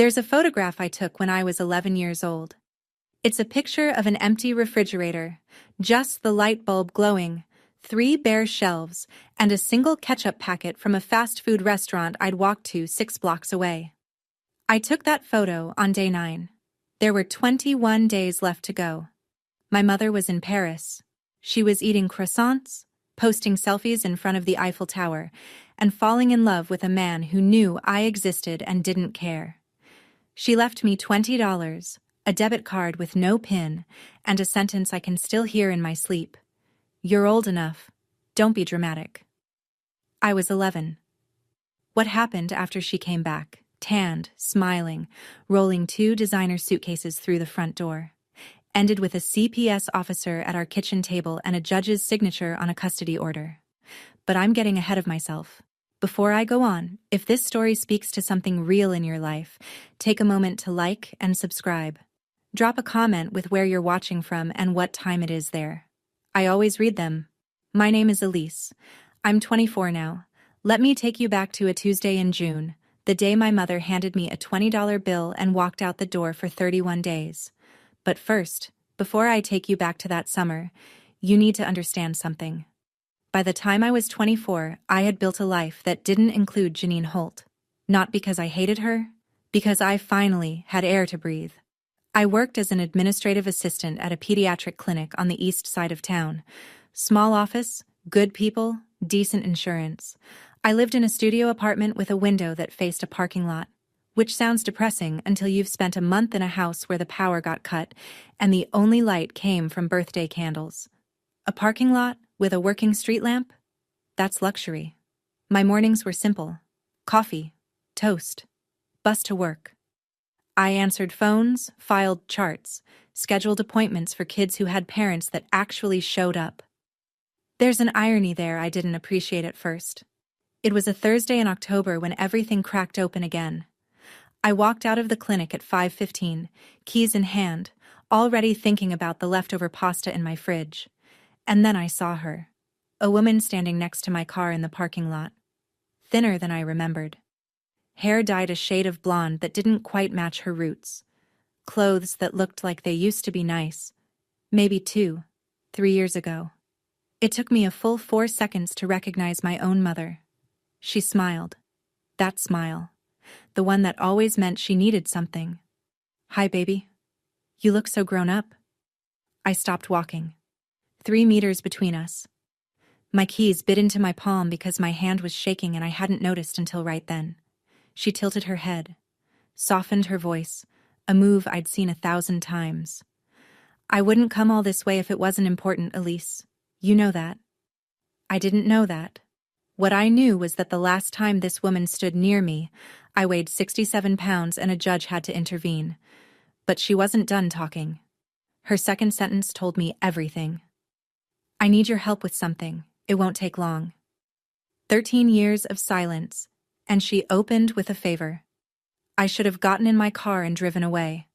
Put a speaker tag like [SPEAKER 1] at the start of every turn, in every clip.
[SPEAKER 1] There's a photograph I took when I was 11 years old. It's a picture of an empty refrigerator, just the light bulb glowing, 3 bare shelves, and a single ketchup packet from a fast food restaurant I'd walked to 6 blocks away. I took that photo on day 9. There were 21 days left to go. My mother was in Paris. She was eating croissants, posting selfies in front of the Eiffel Tower, and falling in love with a man who knew I existed and didn't care. She left me $20, a debit card with no PIN, and a sentence I can still hear in my sleep. "You're old enough. Don't be dramatic." I was 11. What happened after she came back, tanned, smiling, rolling 2 designer suitcases through the front door, ended with a CPS officer at our kitchen table and a judge's signature on a custody order. But I'm getting ahead of myself. Before I go on, if this story speaks to something real in your life, take a moment to like and subscribe. Drop a comment with where you're watching from and what time it is there. I always read them. My name is Elise. I'm 24 now. Let me take you back to a Tuesday in June, the day my mother handed me a $20 bill and walked out the door for 31 days. But first, before I take you back to that summer, you need to understand something. By the time I was 24, I had built a life that didn't include Janine Holt. Not because I hated her, because I finally had air to breathe. I worked as an administrative assistant at a pediatric clinic on the east side of town. Small office, good people, decent insurance. I lived in a studio apartment with a window that faced a parking lot, which sounds depressing until you've spent a month in a house where the power got cut and the only light came from birthday candles. A parking lot with a working street lamp? That's luxury. My mornings were simple. Coffee, toast, bus to work. I answered phones, filed charts, scheduled appointments for kids who had parents that actually showed up. There's an irony there I didn't appreciate at first. It was a Thursday in October when everything cracked open again. I walked out of the clinic at 5:15, keys in hand, already thinking about the leftover pasta in my fridge. And then I saw her, a woman standing next to my car in the parking lot. Thinner than I remembered. Hair dyed a shade of blonde that didn't quite match her roots. Clothes that looked like they used to be nice. Maybe 2, 3 years ago. It took me a full 4 seconds to recognize my own mother. She smiled. That smile. The one that always meant she needed something. "Hi, baby. You look so grown up." I stopped walking. 3 meters between us. My keys bit into my palm because my hand was shaking and I hadn't noticed until right then. She tilted her head, softened her voice, a move I'd seen 1,000 times. "I wouldn't come all this way if it wasn't important, Elise. You know that." I didn't know that. What I knew was that the last time this woman stood near me, I weighed 67 pounds and a judge had to intervene. But she wasn't done talking. Her second sentence told me everything. "I need your help with something. It won't take long." 13 years of silence, and she opened with a favor. I should have gotten in my car and driven away.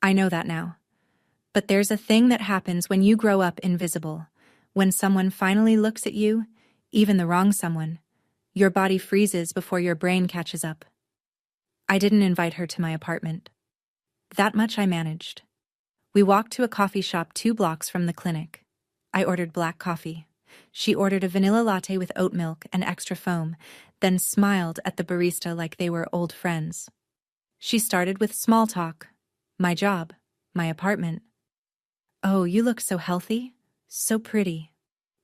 [SPEAKER 1] I know that now. But there's a thing that happens when you grow up invisible. When someone finally looks at you, even the wrong someone, your body freezes before your brain catches up. I didn't invite her to my apartment. That much I managed. We walked to a coffee shop 2 blocks from the clinic. I ordered black coffee. She ordered a vanilla latte with oat milk and extra foam, then smiled at the barista like they were old friends. She started with small talk. My job, my apartment. "Oh, you look so healthy, so pretty."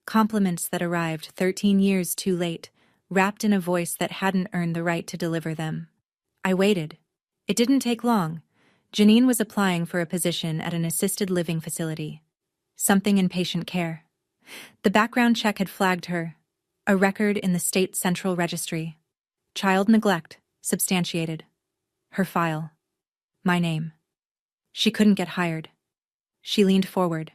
[SPEAKER 1] Compliments that arrived 13 years too late, wrapped in a voice that hadn't earned the right to deliver them. I waited. It didn't take long. Janine was applying for a position at an assisted living facility. Something in patient care. The background check had flagged her. A record in the state central registry. Child neglect, substantiated. Her file. My name. She couldn't get hired. She leaned forward.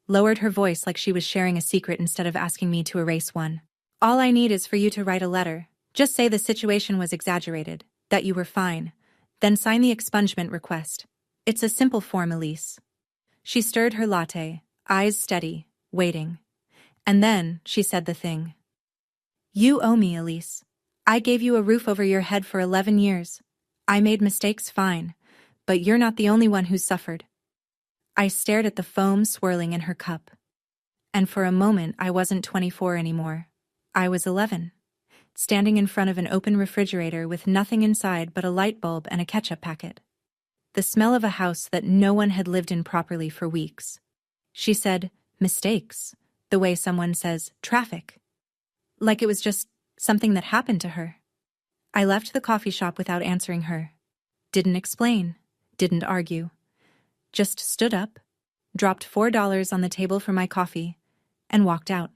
[SPEAKER 1] Lowered her voice like she was sharing a secret instead of asking me to erase one. "All I need is for you to write a letter. Just say the situation was exaggerated, that you were fine. Then sign the expungement request. It's a simple form, Elise." She stirred her latte, eyes steady, waiting. And then she said the thing. "You owe me, Elise. I gave you a roof over your head for 11 years. I made mistakes, fine, but you're not the only one who's suffered. I stared at the foam swirling in her cup. And for a moment I wasn't 24 anymore. I was 11. Standing in front of an open refrigerator with nothing inside but a light bulb and a ketchup packet. The smell of a house that no one had lived in properly for weeks. She said, mistakes, the way someone says, traffic. Like it was just something that happened to her. I left the coffee shop without answering her. Didn't explain, didn't argue. Just stood up, dropped $4 on the table for my coffee, and walked out.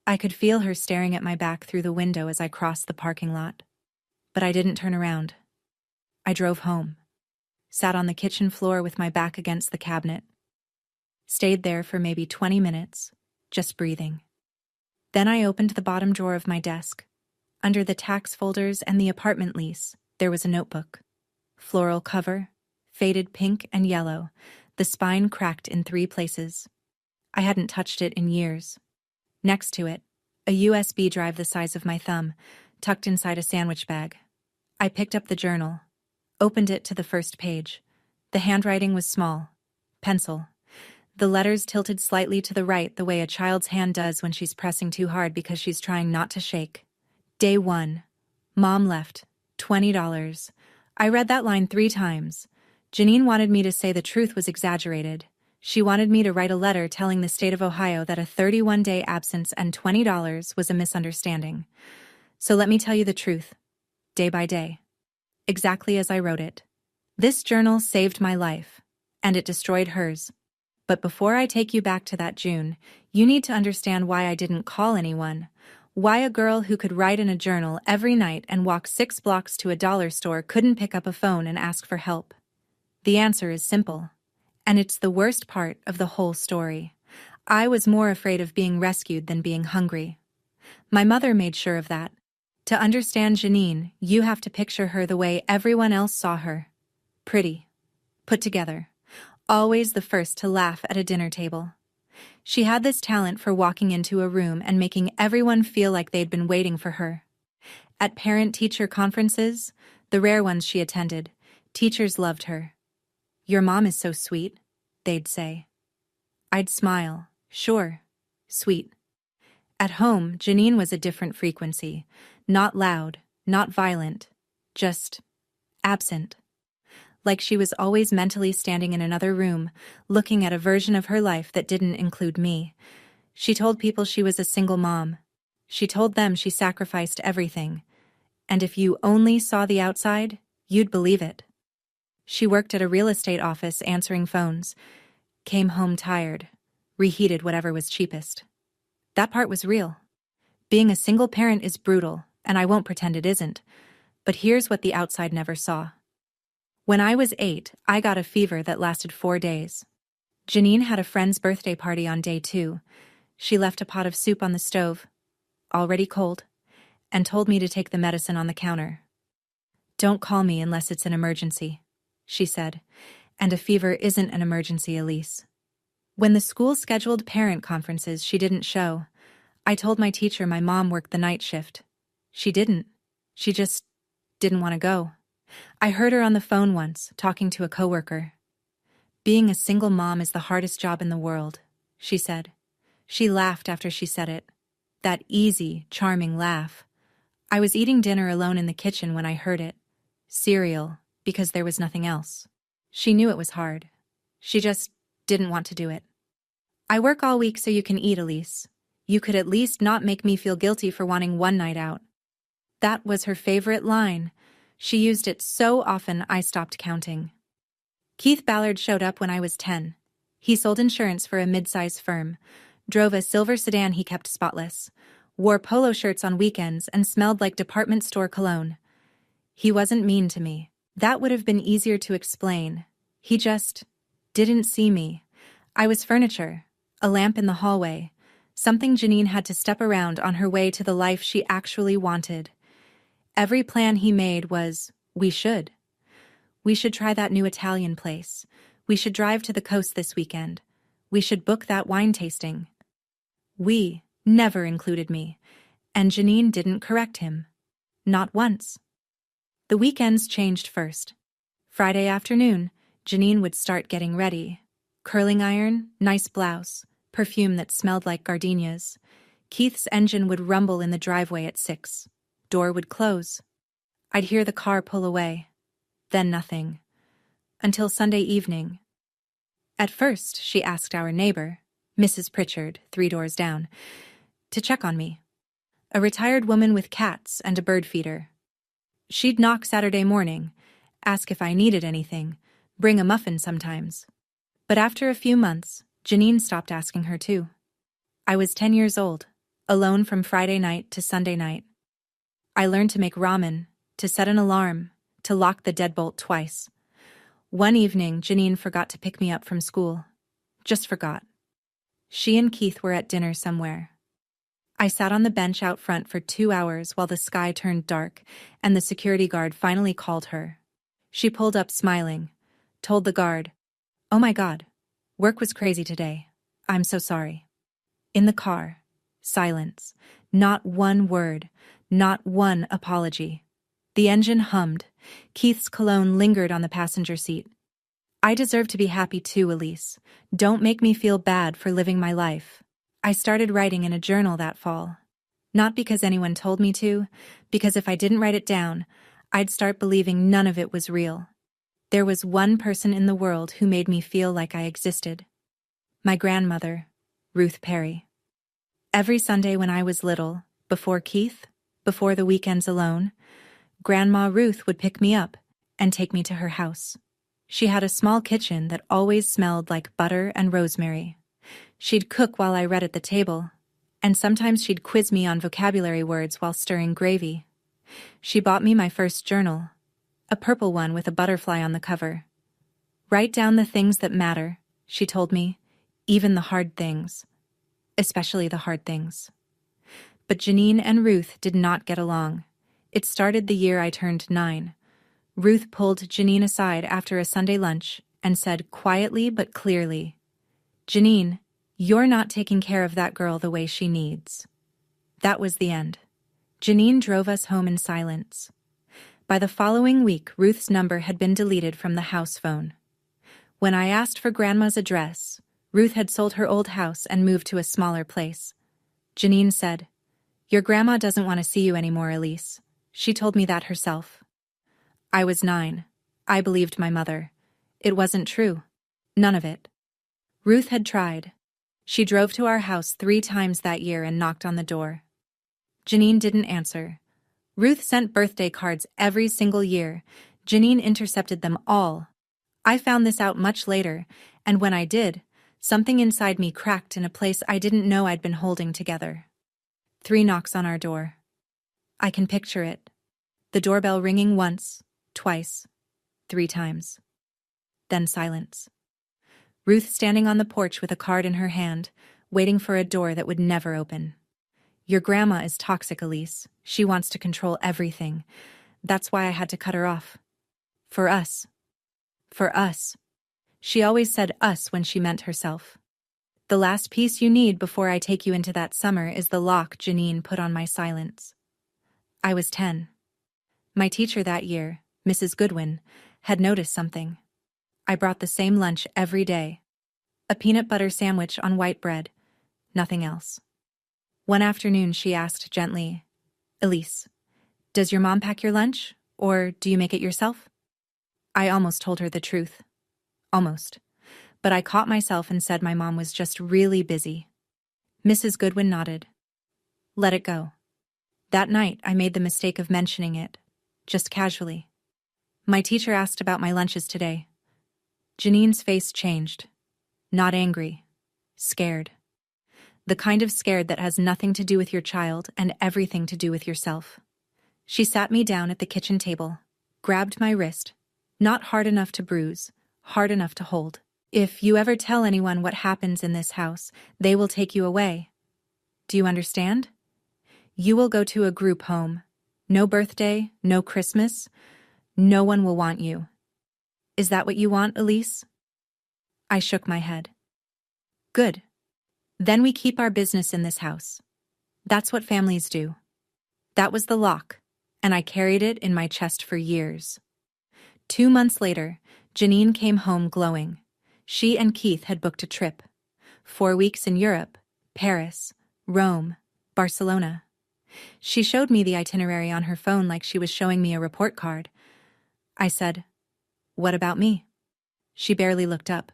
[SPEAKER 1] I could feel her staring at my back through the window as I crossed the parking lot. But I didn't turn around. I drove home. Sat on the kitchen floor with my back against the cabinet. Stayed there for maybe 20 minutes, just breathing. Then I opened the bottom drawer of my desk. Under the tax folders and the apartment lease, there was a notebook. Floral cover, faded pink and yellow, the spine cracked in 3 places. I hadn't touched it in years. Next to it, a USB drive the size of my thumb, tucked inside a sandwich bag. I picked up the journal, opened it to the first page. The handwriting was small. Pencil. The letters tilted slightly to the right the way a child's hand does when she's pressing too hard because she's trying not to shake. Day 1. Mom left. $20. I read that line 3 times. Janine wanted me to say the truth was exaggerated. She wanted me to write a letter telling the state of Ohio that a 31-day absence and $20 was a misunderstanding. So let me tell you the truth, day by day. Exactly as I wrote it. This journal saved my life, and it destroyed hers. But before I take you back to that June, you need to understand why I didn't call anyone. Why a girl who could write in a journal every night and walk 6 blocks to a dollar store couldn't pick up a phone and ask for help. The answer is simple. And it's the worst part of the whole story. I was more afraid of being rescued than being hungry. My mother made sure of that. To understand Janine, you have to picture her the way everyone else saw her. Pretty. Put together. Always the first to laugh at a dinner table. She had this talent for walking into a room and making everyone feel like they'd been waiting for her. At parent-teacher conferences, the rare ones she attended, teachers loved her. "Your mom is so sweet," they'd say. I'd smile. Sure. Sweet. At home, Janine was a different frequency. Not loud, not violent. Just absent. Like she was always mentally standing in another room, looking at a version of her life that didn't include me. She told people she was a single mom. She told them she sacrificed everything. And if you only saw the outside, you'd believe it. She worked at a real estate office answering phones. Came home tired. Reheated whatever was cheapest. That part was real. Being a single parent is brutal, and I won't pretend it isn't. But here's what the outside never saw. When I was 8, I got a fever that lasted 4 days. Janine had a friend's birthday party on day 2. She left a pot of soup on the stove, already cold, and told me to take the medicine on the counter. "Don't call me unless it's an emergency," she said. And a fever isn't an emergency, Elise. When the school scheduled parent conferences, she didn't show. I told my teacher my mom worked the night shift. She didn't. She just didn't want to go. I heard her on the phone once, talking to a coworker. "Being a single mom is the hardest job in the world," she said. She laughed after she said it. That easy, charming laugh. I was eating dinner alone in the kitchen when I heard it. Cereal, because there was nothing else. She knew it was hard. She just didn't want to do it. "I work all week so you can eat, Elise. You could at least not make me feel guilty for wanting one night out." That was her favorite line. She used it so often I stopped counting. Keith Ballard showed up when I was 10. He sold insurance for a mid-size firm, drove a silver sedan he kept spotless, wore polo shirts on weekends and smelled like department store cologne. He wasn't mean to me. That would have been easier to explain. He just didn't see me. I was furniture, a lamp in the hallway, something Janine had to step around on her way to the life she actually wanted. Every plan he made was, we should. We should try that new Italian place. We should drive to the coast this weekend. We should book that wine tasting. We never included me, and Janine didn't correct him. Not once. The weekends changed first. Friday afternoon, Janine would start getting ready. Curling iron, nice blouse, perfume that smelled like gardenias. Keith's engine would rumble in the driveway at 6. Door would close. I'd hear the car pull away. Then nothing. Until Sunday evening. At first, she asked our neighbor, Mrs. Pritchard, 3 doors down, to check on me. A retired woman with cats and a bird feeder. She'd knock Saturday morning, ask if I needed anything, bring a muffin sometimes. But after a few months, Janine stopped asking her too. I was 10 years old, alone from Friday night to Sunday night. I learned to make ramen, to set an alarm, to lock the deadbolt twice. One evening, Janine forgot to pick me up from school. Just forgot. She and Keith were at dinner somewhere. I sat on the bench out front for 2 hours while the sky turned dark, and the security guard finally called her. She pulled up smiling, told the guard, "Oh my God, work was crazy today. I'm so sorry." In the car, silence. Not one word, not one apology. The engine hummed. Keith's cologne lingered on the passenger seat. I deserve to be happy too, Elise. Don't make me feel bad for living my life. I started writing in a journal that fall. Not because anyone told me to, because if I didn't write it down, I'd start believing none of it was real. There was one person in the world who made me feel like I existed. My grandmother, Ruth Perry. Every Sunday when I was little, before Keith, before the weekends alone, Grandma Ruth would pick me up and take me to her house. She had a small kitchen that always smelled like butter and rosemary. She'd cook while I read at the table, and sometimes she'd quiz me on vocabulary words while stirring gravy. She bought me my first journal, a purple one with a butterfly on the cover. "Write down the things that matter," she told me, "even the hard things. Especially the hard things." But Janine and Ruth did not get along. It started the year I turned 9. Ruth pulled Janine aside after a Sunday lunch and said quietly but clearly, "Janine, you're not taking care of that girl the way she needs." That was the end. Janine drove us home in silence. By the following week, Ruth's number had been deleted from the house phone. When I asked for Grandma's address, Ruth had sold her old house and moved to a smaller place. Janine said, "Your grandma doesn't want to see you anymore, Elise. She told me that herself." I was 9. I believed my mother. It wasn't true. None of it. Ruth had tried. She drove to our house 3 times that year and knocked on the door. Janine didn't answer. Ruth sent birthday cards every single year. Janine intercepted them all. I found this out much later, and when I did, something inside me cracked in a place I didn't know I'd been holding together. 3 knocks on our door. I can picture it. The doorbell ringing once, twice, 3 times. Then silence. Ruth standing on the porch with a card in her hand, waiting for a door that would never open. "Your grandma is toxic, Elise. She wants to control everything. That's why I had to cut her off. For us. For us." She always said us when she meant herself. "The last piece you need before I take you into that summer is the lock Janine put on my silence." I was 10. My teacher that year, Mrs. Goodwin, had noticed something. I brought the same lunch every day. A peanut butter sandwich on white bread. Nothing else. One afternoon she asked gently, "Elise, does your mom pack your lunch, or do you make it yourself?" I almost told her the truth. Almost. But I caught myself and said my mom was just really busy. Mrs. Goodwin nodded. Let it go. That night I made the mistake of mentioning it, just casually. "My teacher asked about my lunches today." Janine's face changed. Not angry. Scared. The kind of scared that has nothing to do with your child and everything to do with yourself. She sat me down at the kitchen table, grabbed my wrist, not hard enough to bruise, hard enough to hold. "If you ever tell anyone what happens in this house, they will take you away. Do you understand? You will go to a group home. No birthday, no Christmas. No one will want you. Is that what you want, Elise?" I shook my head. "Good. Then we keep our business in this house. That's what families do." That was the lock, and I carried it in my chest for years. 2 months later, Janine came home glowing. She and Keith had booked a trip. 4 weeks in Europe, Paris, Rome, Barcelona. She showed me the itinerary on her phone like she was showing me a report card. I said, "What about me?" She barely looked up.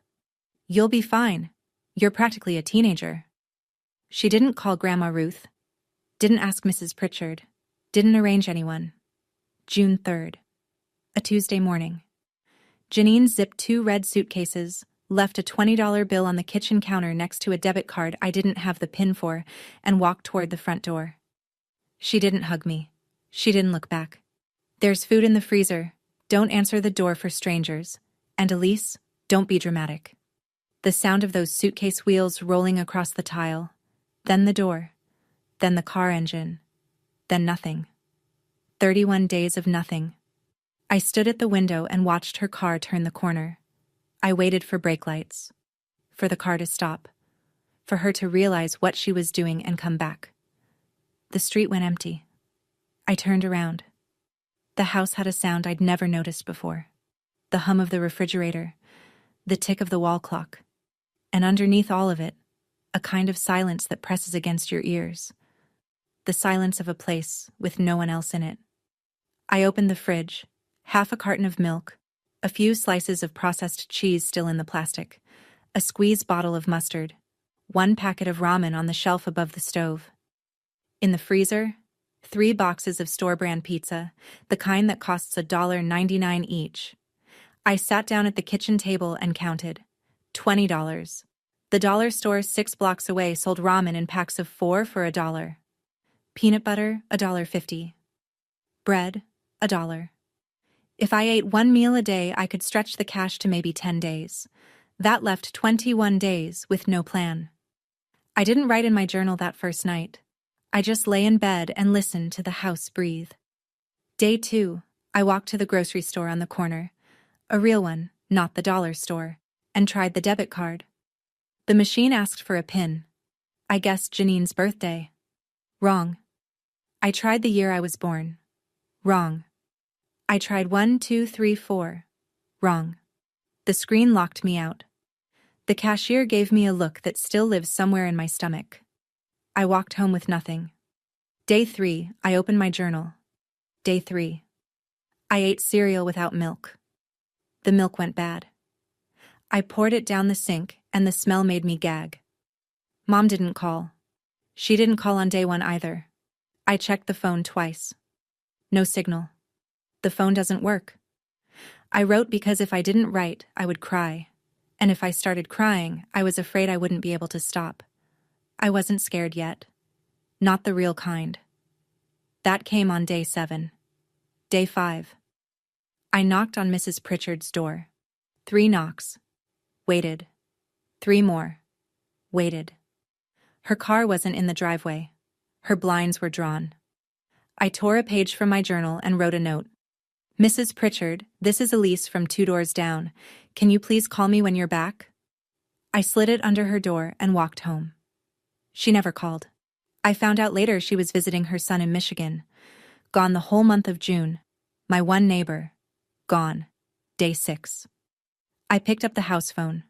[SPEAKER 1] "You'll be fine. You're practically a teenager." She didn't call Grandma Ruth. Didn't ask Mrs. Pritchard. Didn't arrange anyone. June 3rd. A Tuesday morning. Janine zipped 2 red suitcases, left a $20 bill on the kitchen counter next to a debit card I didn't have the PIN for, and walked toward the front door. She didn't hug me. She didn't look back. "There's food in the freezer. Don't answer the door for strangers. And Elise, don't be dramatic." The sound of those suitcase wheels rolling across the tile. Then the door. Then the car engine. Then nothing. 31 days of nothing. I stood at the window and watched her car turn the corner. I waited for brake lights. For the car to stop. For her to realize what she was doing and come back. The street went empty. I turned around. The house had a sound I'd never noticed before. The hum of the refrigerator. The tick of the wall clock. And underneath all of it, a kind of silence that presses against your ears. The silence of a place with no one else in it. I opened the fridge, half a carton of milk, a few slices of processed cheese still in the plastic, a squeezed bottle of mustard, 1 packet of ramen on the shelf above the stove. In the freezer, 3 boxes of store-brand pizza, the kind that costs $1.99 each. I sat down at the kitchen table and counted. $20. The dollar store 6 blocks away sold ramen in packs of 4 for $1. Peanut butter, $1.50. Bread, $1. If I ate 1 meal a day, I could stretch the cash to maybe 10 days. That left 21 days with no plan. I didn't write in my journal that first night. I just lay in bed and listened to the house breathe. Day 2, I walked to the grocery store on the corner. A real one, not the dollar store, and tried the debit card. The machine asked for a PIN. I guessed Janine's birthday. Wrong. I tried the year I was born. Wrong. I tried 1, 2, 3, 4. Wrong. The screen locked me out. The cashier gave me a look that still lives somewhere in my stomach. I walked home with nothing. Day 3, I opened my journal. Day 3. I ate cereal without milk. The milk went bad. I poured it down the sink, and the smell made me gag. Mom didn't call. She didn't call on day 1 either. I checked the phone twice. No signal. The phone doesn't work. I wrote because if I didn't write, I would cry. And if I started crying, I was afraid I wouldn't be able to stop. I wasn't scared yet. Not the real kind. That came on day 7. Day 5. I knocked on Mrs. Pritchard's door. 3 knocks. Waited. 3 more. Waited. Her car wasn't in the driveway. Her blinds were drawn. I tore a page from my journal and wrote a note. "Mrs. Pritchard, this is Elise from 2 doors down. Can you please call me when you're back?" I slid it under her door and walked home. She never called. I found out later she was visiting her son in Michigan. Gone the whole month of June. My one neighbor. Gone. Day 6. I picked up the house phone.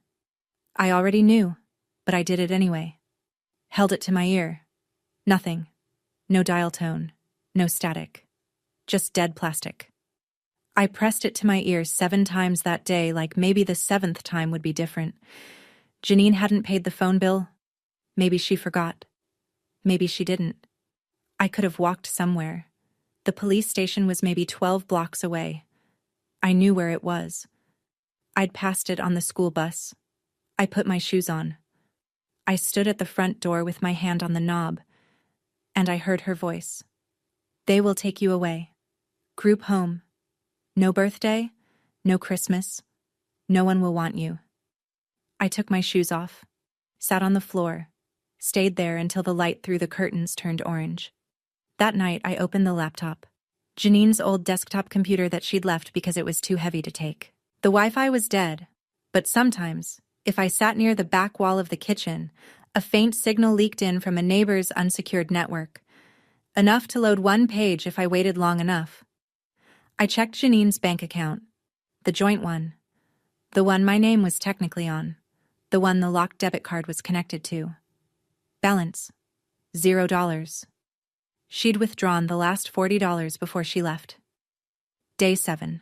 [SPEAKER 1] I already knew, but I did it anyway. Held it to my ear. Nothing. No dial tone. No static. Just dead plastic. I pressed it to my ear 7 times that day, like maybe the 7th time would be different. Janine hadn't paid the phone bill. Maybe she forgot. Maybe she didn't. I could have walked somewhere. The police station was maybe 12 blocks away. I knew where it was. I'd passed it on the school bus. I put my shoes on. I stood at the front door with my hand on the knob, and I heard her voice. "They will take you away. Group home. No birthday, no Christmas. No one will want you." I took my shoes off, sat on the floor, stayed there until the light through the curtains turned orange. That night, I opened the laptop. Janine's old desktop computer that she'd left because it was too heavy to take. The Wi-Fi was dead, but sometimes, if I sat near the back wall of the kitchen, a faint signal leaked in from a neighbor's unsecured network. Enough to load one page if I waited long enough. I checked Janine's bank account. The joint one. The one my name was technically on. The one the locked debit card was connected to. Balance. $0. She'd withdrawn the last $40 before she left. Day 7.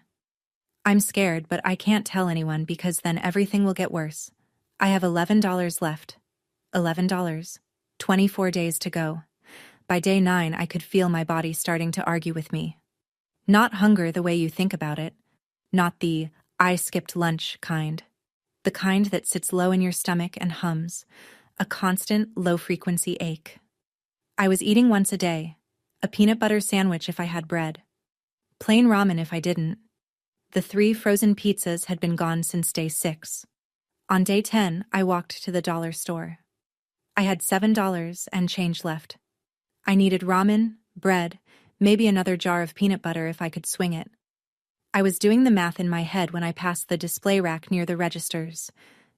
[SPEAKER 1] I'm scared, but I can't tell anyone because then everything will get worse. I have $11 left. $11. 24 days to go. By day 9, I could feel my body starting to argue with me. Not hunger the way you think about it. Not the I skipped lunch kind. The kind that sits low in your stomach and hums. A constant, low-frequency ache. I was eating once a day. A peanut butter sandwich if I had bread. Plain ramen if I didn't. The 3 frozen pizzas had been gone since day 6. On day 10, I walked to the dollar store. I had $7 and change left. I needed ramen, bread, maybe another jar of peanut butter if I could swing it. I was doing the math in my head when I passed the display rack near the registers.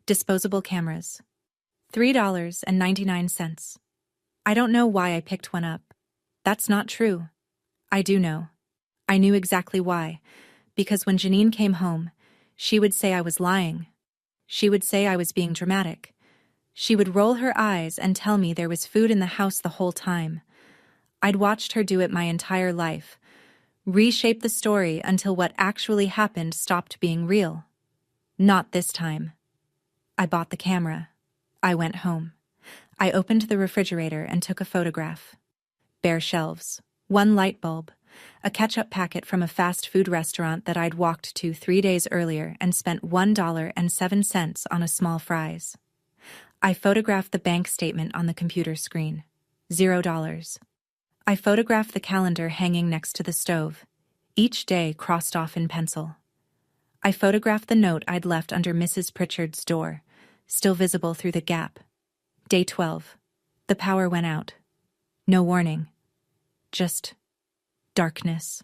[SPEAKER 1] Disposable cameras. $3.99. I don't know why I picked one up. That's not true. I do know. I knew exactly why. Because when Janine came home, she would say I was lying. She would say I was being dramatic. She would roll her eyes and tell me there was food in the house the whole time. I'd watched her do it my entire life. Reshape the story until what actually happened stopped being real. Not this time. I bought the camera. I went home. I opened the refrigerator and took a photograph. Bare shelves. 1 light bulb. A ketchup packet from a fast food restaurant that I'd walked to 3 days earlier and spent $1.07 on a small fries. I photographed the bank statement on the computer screen. $0. I photographed the calendar hanging next to the stove. Each day crossed off in pencil. I photographed the note I'd left under Mrs. Pritchard's door, still visible through the gap. Day 12. The power went out. No warning. Just darkness.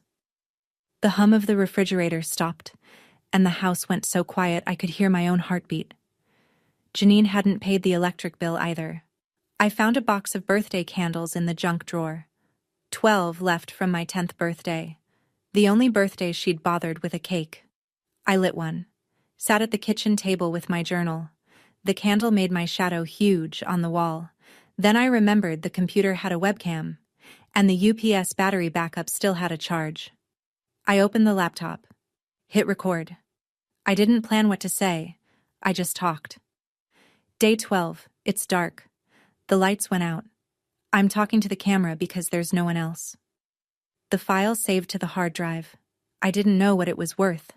[SPEAKER 1] The hum of the refrigerator stopped, and the house went so quiet I could hear my own heartbeat. Janine hadn't paid the electric bill either. I found a box of birthday candles in the junk drawer. 12 left from my 10th birthday. The only birthday she'd bothered with a cake. I lit one. Sat at the kitchen table with my journal. The candle made my shadow huge on the wall. Then I remembered the computer had a webcam, and the UPS battery backup still had a charge. I opened the laptop. Hit record. I didn't plan what to say. I just talked. Day 12. It's dark. The lights went out. I'm talking to the camera because there's no one else. The file saved to the hard drive. I didn't know what it was worth.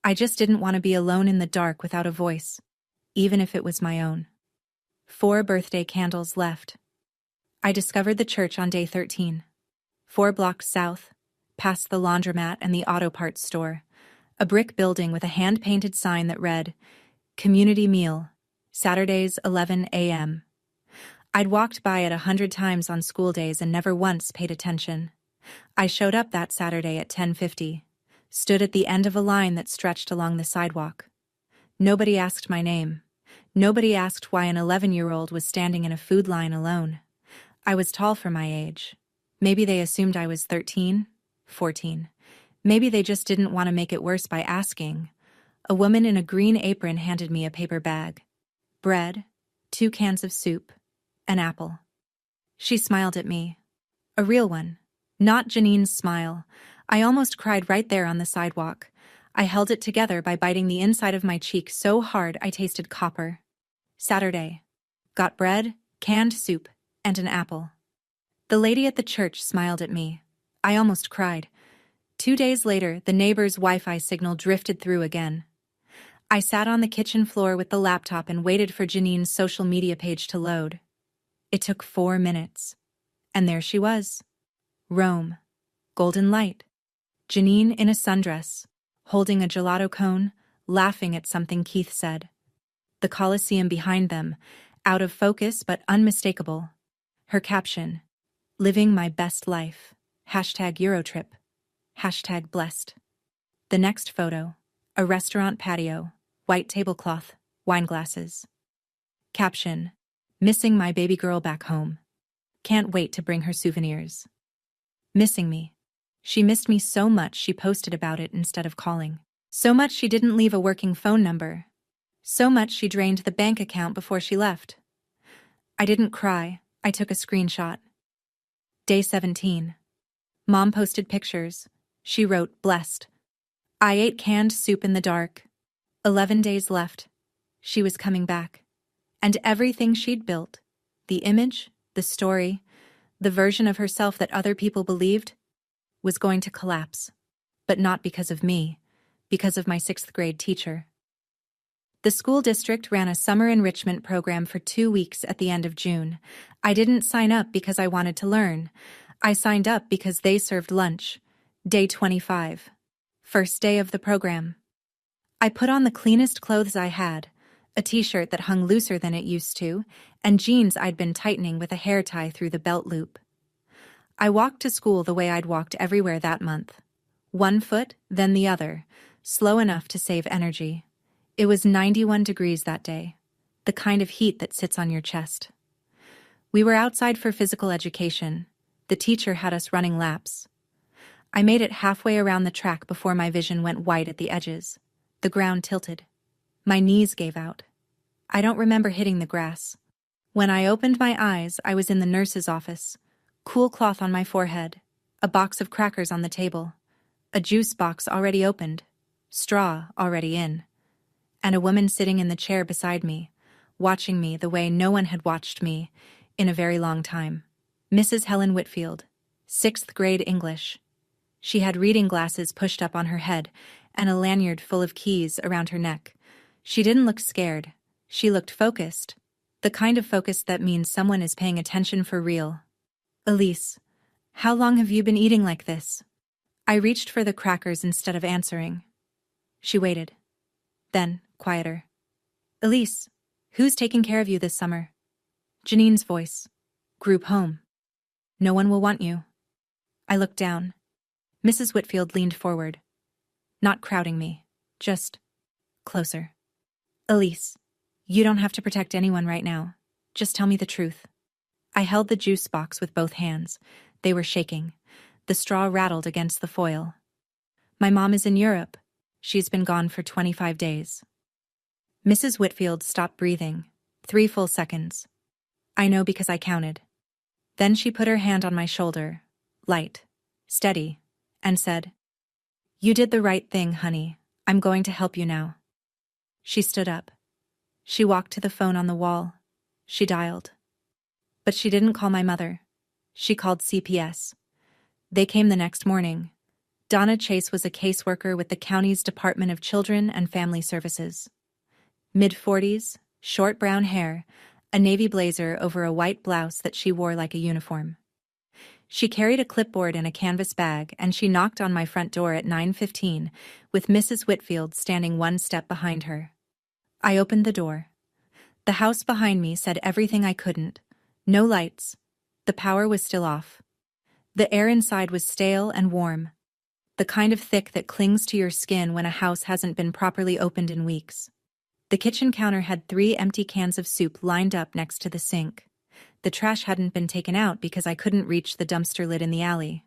[SPEAKER 1] I just didn't want to be alone in the dark without a voice, even if it was my own. 4 birthday candles left. I discovered the church on day 13. 4 blocks south, past the laundromat and the auto parts store. A brick building with a hand-painted sign that read, Community Meal, Saturdays 11 a.m. I'd walked by it 100 times on school days and never once paid attention. I showed up that Saturday at 10:50, stood at the end of a line that stretched along the sidewalk. Nobody asked my name. Nobody asked why an 11-year-old was standing in a food line alone. I was tall for my age. Maybe they assumed I was 13, 14. Maybe they just didn't want to make it worse by asking. A woman in a green apron handed me a paper bag. Bread, 2 cans of soup, an apple. She smiled at me. A real one. Not Janine's smile. I almost cried right there on the sidewalk. I held it together by biting the inside of my cheek so hard I tasted copper. Saturday. Got bread, canned soup, and an apple. The lady at the church smiled at me. I almost cried. 2 days later, the neighbor's Wi-Fi signal drifted through again. I sat on the kitchen floor with the laptop and waited for Janine's social media page to load. It took 4 minutes. And there she was. Rome. Golden light. Janine in a sundress, holding a gelato cone, laughing at something Keith said. The Colosseum behind them, out of focus but unmistakable. Her caption, Living my best life. #Eurotrip. #blessed. The next photo, a restaurant patio, white tablecloth, wine glasses. Caption, Missing my baby girl back home. Can't wait to bring her souvenirs. Missing me. She missed me so much she posted about it instead of calling. So much she didn't leave a working phone number. So much she drained the bank account before she left. I didn't cry, I took a screenshot. Day 17. Mom posted pictures. She wrote, "Blessed. I ate canned soup in the dark. 11 days left. She was coming back. And everything she'd built, the image, the story, the version of herself that other people believed, was going to collapse. But not because of me, because of my 6th grade teacher." The school district ran a summer enrichment program for 2 weeks at the end of June. I didn't sign up because I wanted to learn. I signed up because they served lunch. Day 25. First day of the program. I put on the cleanest clothes I had, a t-shirt that hung looser than it used to, and jeans I'd been tightening with a hair tie through the belt loop. I walked to school the way I'd walked everywhere that month. One foot, then the other, slow enough to save energy. It was 91 degrees that day, the kind of heat that sits on your chest. We were outside for physical education. The teacher had us running laps. I made it halfway around the track before my vision went white at the edges. The ground tilted. My knees gave out. I don't remember hitting the grass. When I opened my eyes, I was in the nurse's office. Cool cloth on my forehead, a box of crackers on the table, a juice box already opened, straw already in, and a woman sitting in the chair beside me, watching me the way no one had watched me in a very long time. Mrs. Helen Whitfield, 6th grade English. She had reading glasses pushed up on her head and a lanyard full of keys around her neck. She didn't look scared. She looked focused, the kind of focus that means someone is paying attention for real. "Elise, how long have you been eating like this?" I reached for the crackers instead of answering. She waited. Then, quieter. "Elise, who's taking care of you this summer?" Janine's voice. "Group home. No one will want you." I looked down. Mrs. Whitfield leaned forward. Not crowding me, just closer. "Elise, you don't have to protect anyone right now. Just tell me the truth." I held the juice box with both hands. They were shaking. The straw rattled against the foil. "My mom is in Europe. She's been gone for 25 days. Mrs. Whitfield stopped breathing. 3 full seconds. I know because I counted. Then she put her hand on my shoulder, light, steady, and said, "You did the right thing, honey. I'm going to help you now." She stood up. She walked to the phone on the wall. She dialed. But she didn't call my mother. She called CPS. They came the next morning. Donna Chase was a caseworker with the county's Department of Children and Family Services. Mid-40s, short brown hair, a navy blazer over a white blouse that she wore like a uniform. She carried a clipboard in a canvas bag, and she knocked on my front door at 9:15, with Mrs. Whitfield standing one step behind her. I opened the door. The house behind me said everything I couldn't. No lights. The power was still off. The air inside was stale and warm. The kind of thick that clings to your skin when a house hasn't been properly opened in weeks. The kitchen counter had 3 empty cans of soup lined up next to the sink. The trash hadn't been taken out because I couldn't reach the dumpster lid in the alley.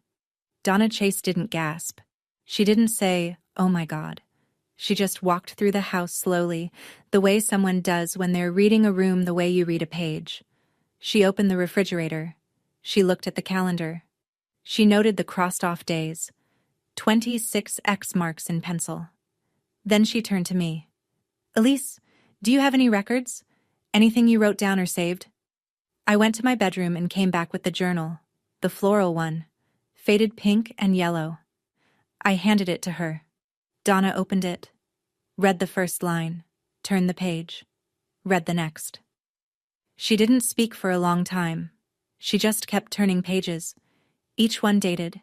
[SPEAKER 1] Donna Chase didn't gasp. She didn't say, "Oh my God." She just walked through the house slowly, the way someone does when they're reading a room the way you read a page. She opened the refrigerator. She looked at the calendar. She noted the crossed-off days. 26 X marks in pencil. Then she turned to me. "Elise, do you have any records? Anything you wrote down or saved?" I went to my bedroom and came back with the journal, the floral one, faded pink and yellow. I handed it to her. Donna opened it, read the first line, turned the page, read the next. She didn't speak for a long time. She just kept turning pages, each one dated,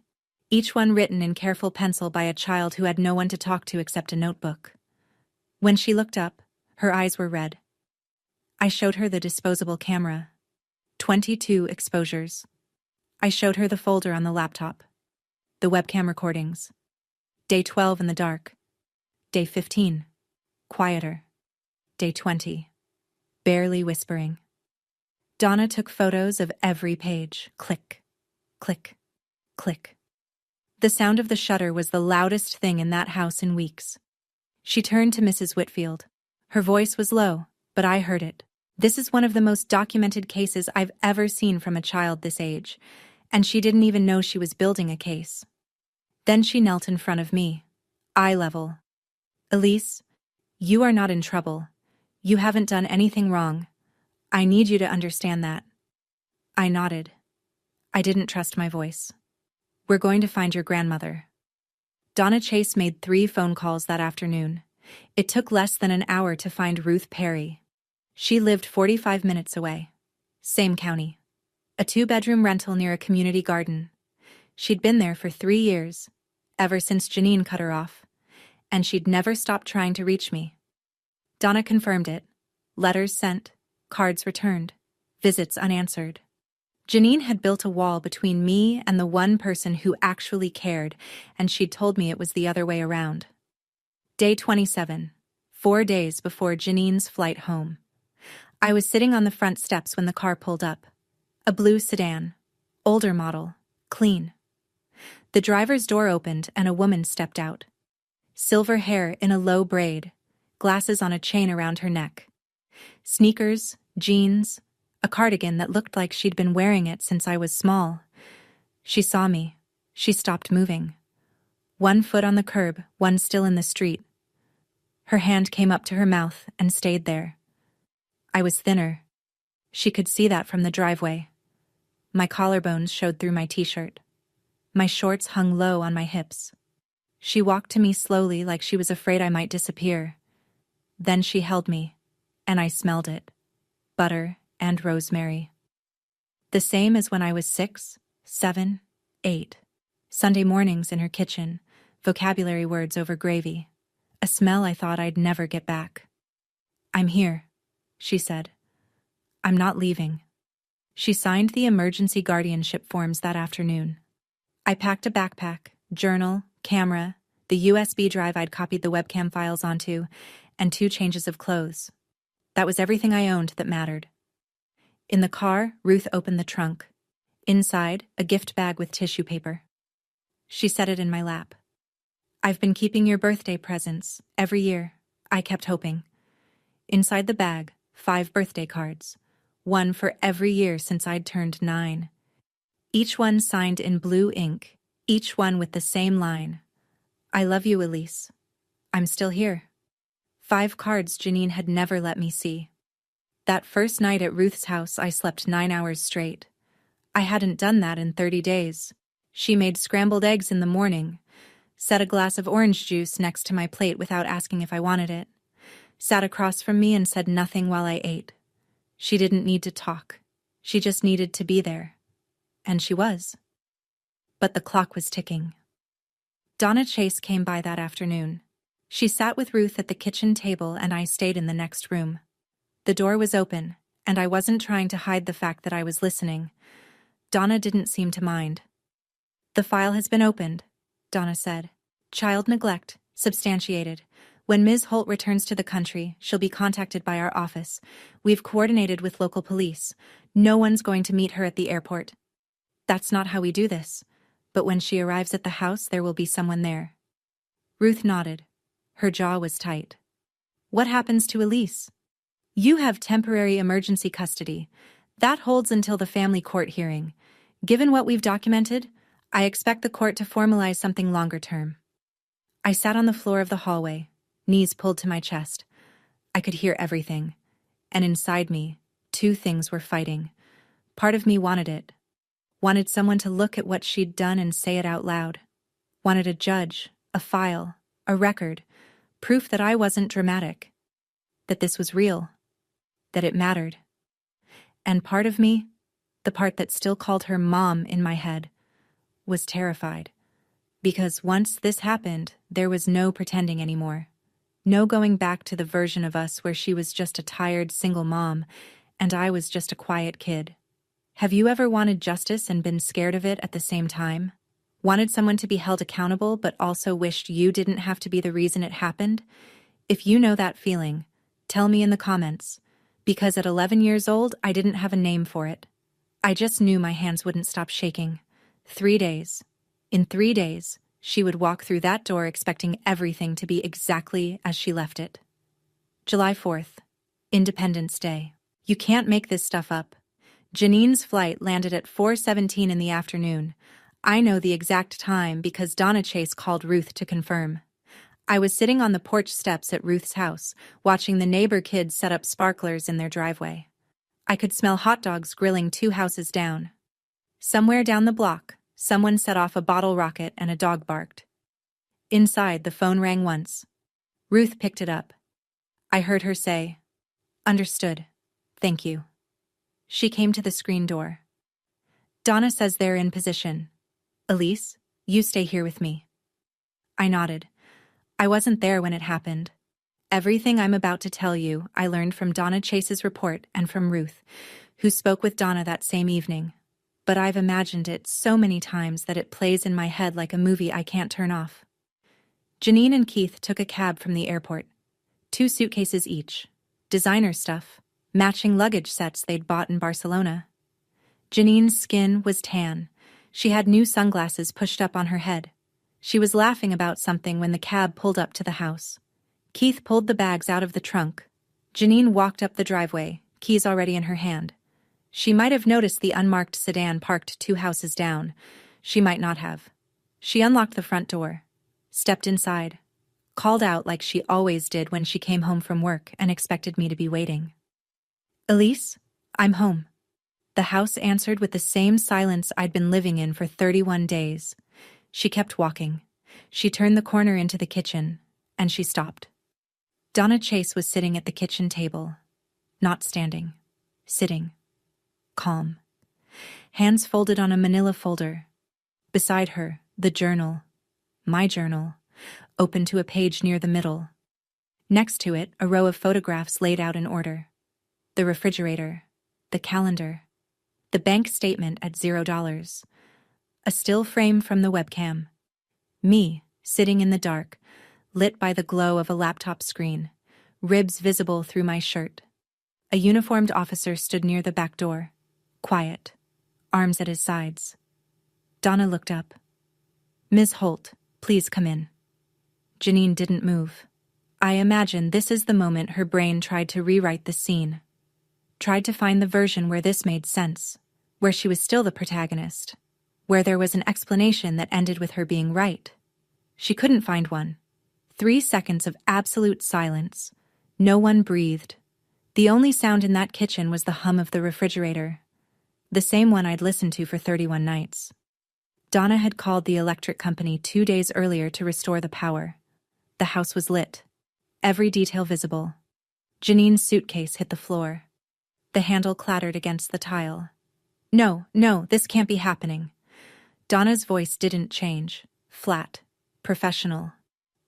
[SPEAKER 1] each one written in careful pencil by a child who had no one to talk to except a notebook. When she looked up, her eyes were red. I showed her the disposable camera. 22 exposures. I showed her the folder on the laptop. The webcam recordings. Day 12 in the dark. Day 15. Quieter. Day 20. Barely whispering. Donna took photos of every page. Click, click, Click. The sound of the shutter was the loudest thing in that house in weeks. She turned to Mrs. Whitfield. Her voice was low, but I heard it. This is one of the most documented cases I've ever seen from a child this age, and she didn't even know she was building a case. Then she knelt in front of me, eye level. Elise, you are not in trouble. You haven't done anything wrong. I need you to understand that. I nodded. I didn't trust my voice. We're going to find your grandmother. Donna Chase made 3 phone calls that afternoon. It took less than an hour to find Ruth Perry. She lived 45 minutes away. Same county. A 2-bedroom rental near a community garden. She'd been there for 3 years, ever since Janine cut her off, and she'd never stopped trying to reach me. Donna confirmed it. Letters sent, cards returned, visits unanswered. Janine had built a wall between me and the one person who actually cared, and she'd told me it was the other way around. Day 27, 4 days before Janine's flight home. I was sitting on the front steps when the car pulled up. A blue sedan, older model, clean. The driver's door opened and a woman stepped out. Silver hair in a low braid, glasses on a chain around her neck. Sneakers, jeans, a cardigan that looked like she'd been wearing it since I was small. She saw me. She stopped moving. 1 foot on the curb, 1 still in the street. Her hand came up to her mouth and stayed there. I was thinner. She could see that from the driveway. My collarbones showed through my t-shirt. My shorts hung low on my hips. She walked to me slowly like she was afraid I might disappear. Then she held me, and I smelled it. Butter and rosemary. The same as when I was 6, 7, 8. Sunday mornings in her kitchen, vocabulary words over gravy. A smell I thought I'd never get back. I'm here, she said. I'm not leaving. She signed the emergency guardianship forms that afternoon. I packed a backpack, journal, camera, the USB drive I'd copied the webcam files onto, and 2 changes of clothes. That was everything I owned that mattered. In the car, Ruth opened the trunk. Inside, a gift bag with tissue paper. She set it in my lap. I've been keeping your birthday presents, every year. I kept hoping. Inside the bag, 5 birthday cards. 1 for every year since I'd turned 9. Each one signed in blue ink, each one with the same line. I love you, Elise. I'm still here. 5 cards Janine had never let me see. That first night at Ruth's house, I slept 9 hours straight. I hadn't done that in 30 days. She made scrambled eggs in the morning, set a glass of orange juice next to my plate without asking if I wanted it, sat across from me and said nothing while I ate. She didn't need to talk. She just needed to be there. And she was. But the clock was ticking. Donna Chase came by that afternoon. She sat with Ruth at the kitchen table and I stayed in the next room. The door was open, and I wasn't trying to hide the fact that I was listening. Donna didn't seem to mind. The file has been opened, Donna said. Child neglect, substantiated. When Ms. Holt returns to the country, she'll be contacted by our office. We've coordinated with local police. No one's going to meet her at the airport. That's not how we do this. But when she arrives at the house, there will be someone there. Ruth nodded. Her jaw was tight. What happens to Elise? You have temporary emergency custody. That holds until the family court hearing. Given what we've documented, I expect the court to formalize something longer term. I sat on the floor of the hallway, knees pulled to my chest. I could hear everything. And inside me, 2 things were fighting. Part of me wanted it. Wanted someone to look at what she'd done and say it out loud. Wanted a judge, a file, a record, proof that I wasn't dramatic. That this was real. That it mattered. And part of me, the part that still called her mom in my head, was terrified. Because once this happened, there was no pretending anymore. No going back to the version of us where she was just a tired single mom, and I was just a quiet kid. Have you ever wanted justice and been scared of it at the same time? Wanted someone to be held accountable but also wished you didn't have to be the reason it happened? If you know that feeling, tell me in the comments. Because at 11 years old, I didn't have a name for it. I just knew my hands wouldn't stop shaking. 3 days, In 3 days, she would walk through that door expecting everything to be exactly as she left it. July 4th, Independence Day. You can't make this stuff up. Janine's flight landed at 4:17 in the afternoon. I know the exact time because Donna Chase called Ruth to confirm. I was sitting on the porch steps at Ruth's house, watching the neighbor kids set up sparklers in their driveway. I could smell hot dogs grilling 2 houses down. Somewhere down the block, someone set off a bottle rocket and a dog barked. Inside, the phone rang once. Ruth picked it up. I heard her say, "Understood. Thank you." She came to the screen door. "Donna says they're in position. Elise, you stay here with me." I nodded. I wasn't there when it happened. Everything I'm about to tell you, I learned from Donna Chase's report and from Ruth, who spoke with Donna that same evening. But I've imagined it so many times that it plays in my head like a movie I can't turn off. Janine and Keith took a cab from the airport. 2 suitcases each. Designer stuff. Matching luggage sets they'd bought in Barcelona. Janine's skin was tan. She had new sunglasses pushed up on her head. She was laughing about something when the cab pulled up to the house. Keith pulled the bags out of the trunk. Janine walked up the driveway, keys already in her hand. She might have noticed the unmarked sedan parked 2 houses down. She might not have. She unlocked the front door, stepped inside, called out like she always did when she came home from work and expected me to be waiting. "Elise, I'm home." The house answered with the same silence I'd been living in for 31 days. She kept walking. She turned the corner into the kitchen, and she stopped. Donna Chase was sitting at the kitchen table. Not standing. Sitting. Calm. Hands folded on a manila folder. Beside her, the journal. My journal. Open to a page near the middle. Next to it, a row of photographs laid out in order. The refrigerator. The calendar. The bank statement at $0. A still frame from the webcam. Me, sitting in the dark, lit by the glow of a laptop screen, ribs visible through my shirt. A uniformed officer stood near the back door, quiet, arms at his sides. Donna looked up. "Ms. Holt, please come in." Janine didn't move. I imagine this is the moment her brain tried to rewrite the scene. Tried to find the version where this made sense, where she was still the protagonist, where there was an explanation that ended with her being right. She couldn't find one. 3 seconds of absolute silence. No one breathed. The only sound in that kitchen was the hum of the refrigerator, the same one I'd listened to for 31 nights. Donna had called the electric company 2 days earlier to restore the power. The house was lit. Every detail visible. Janine's suitcase hit the floor. The handle clattered against the tile. No, this can't be happening." Donna's voice didn't change. Flat. Professional.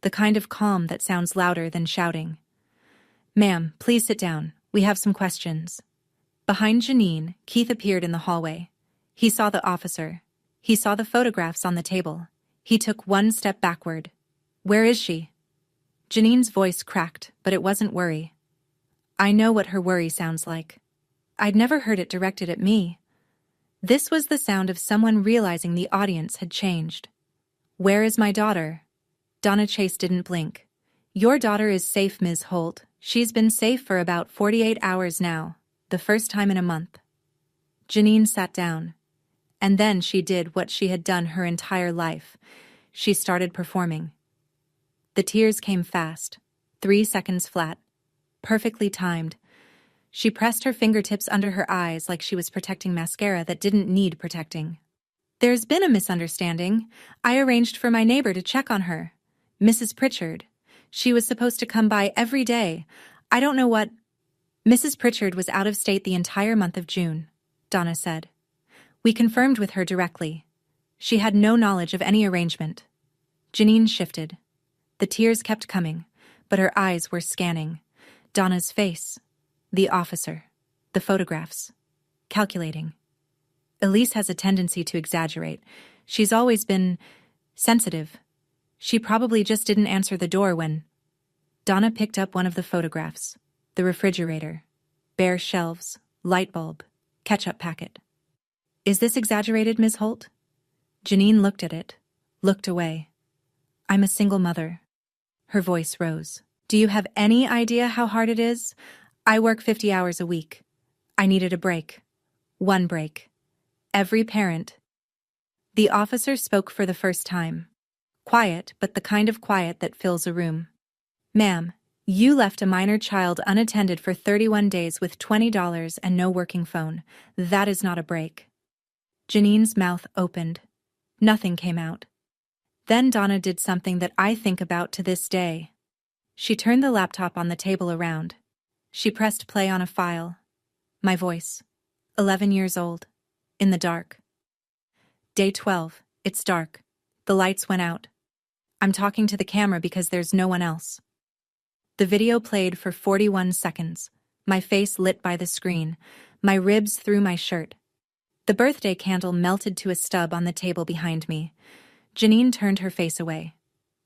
[SPEAKER 1] The kind of calm that sounds louder than shouting. "Ma'am, please sit down. We have some questions." Behind Janine, Keith appeared in the hallway. He saw the officer. He saw the photographs on the table. He took 1 step backward. "Where is she?" Janine's voice cracked, but it wasn't worry. I know what her worry sounds like. I'd never heard it directed at me. This was the sound of someone realizing the audience had changed. "Where is my daughter?" Donna Chase didn't blink. "Your daughter is safe, Ms. Holt. She's been safe for about 48 hours now, the first time in a month." Janine sat down. And then she did what she had done her entire life. She started performing. The tears came fast, 3 seconds flat, perfectly timed. She pressed her fingertips under her eyes like she was protecting mascara that didn't need protecting. "There's been a misunderstanding. I arranged for my neighbor to check on her. Mrs. Pritchard. She was supposed to come by every day. I don't know what—" "Mrs. Pritchard was out of state the entire month of June," Donna said. "We confirmed with her directly. She had no knowledge of any arrangement." Janine shifted. The tears kept coming, but her eyes were scanning. Donna's face. The officer. The photographs. Calculating. Elise has a tendency to exaggerate. She's always been sensitive. She probably just didn't answer the door when... Donna picked up one of the photographs. The refrigerator. Bare shelves. Light bulb. Ketchup packet. "Is this exaggerated, Ms. Holt?" Janine looked at it. looked away. I'm a single mother. Her voice rose. Do you have any idea how hard it is? I work 50 hours a week. I needed a break. One break. Every parent. The officer spoke for the first time. Quiet, but the kind of quiet that fills a room. Ma'am, you left a minor child unattended for 31 days with $20 and no working phone. That is not a break. Janine's mouth opened. Nothing came out. Then Donna did something that I think about to this day. She turned the laptop on the table around. She pressed play on a file. My voice. 11 years old. In the dark. Day 12. It's dark. The lights went out. I'm talking to the camera because there's no one else. The video played for 41 seconds. My face lit by the screen. My ribs through my shirt. The birthday candle melted to a stub on the table behind me. Janine turned her face away.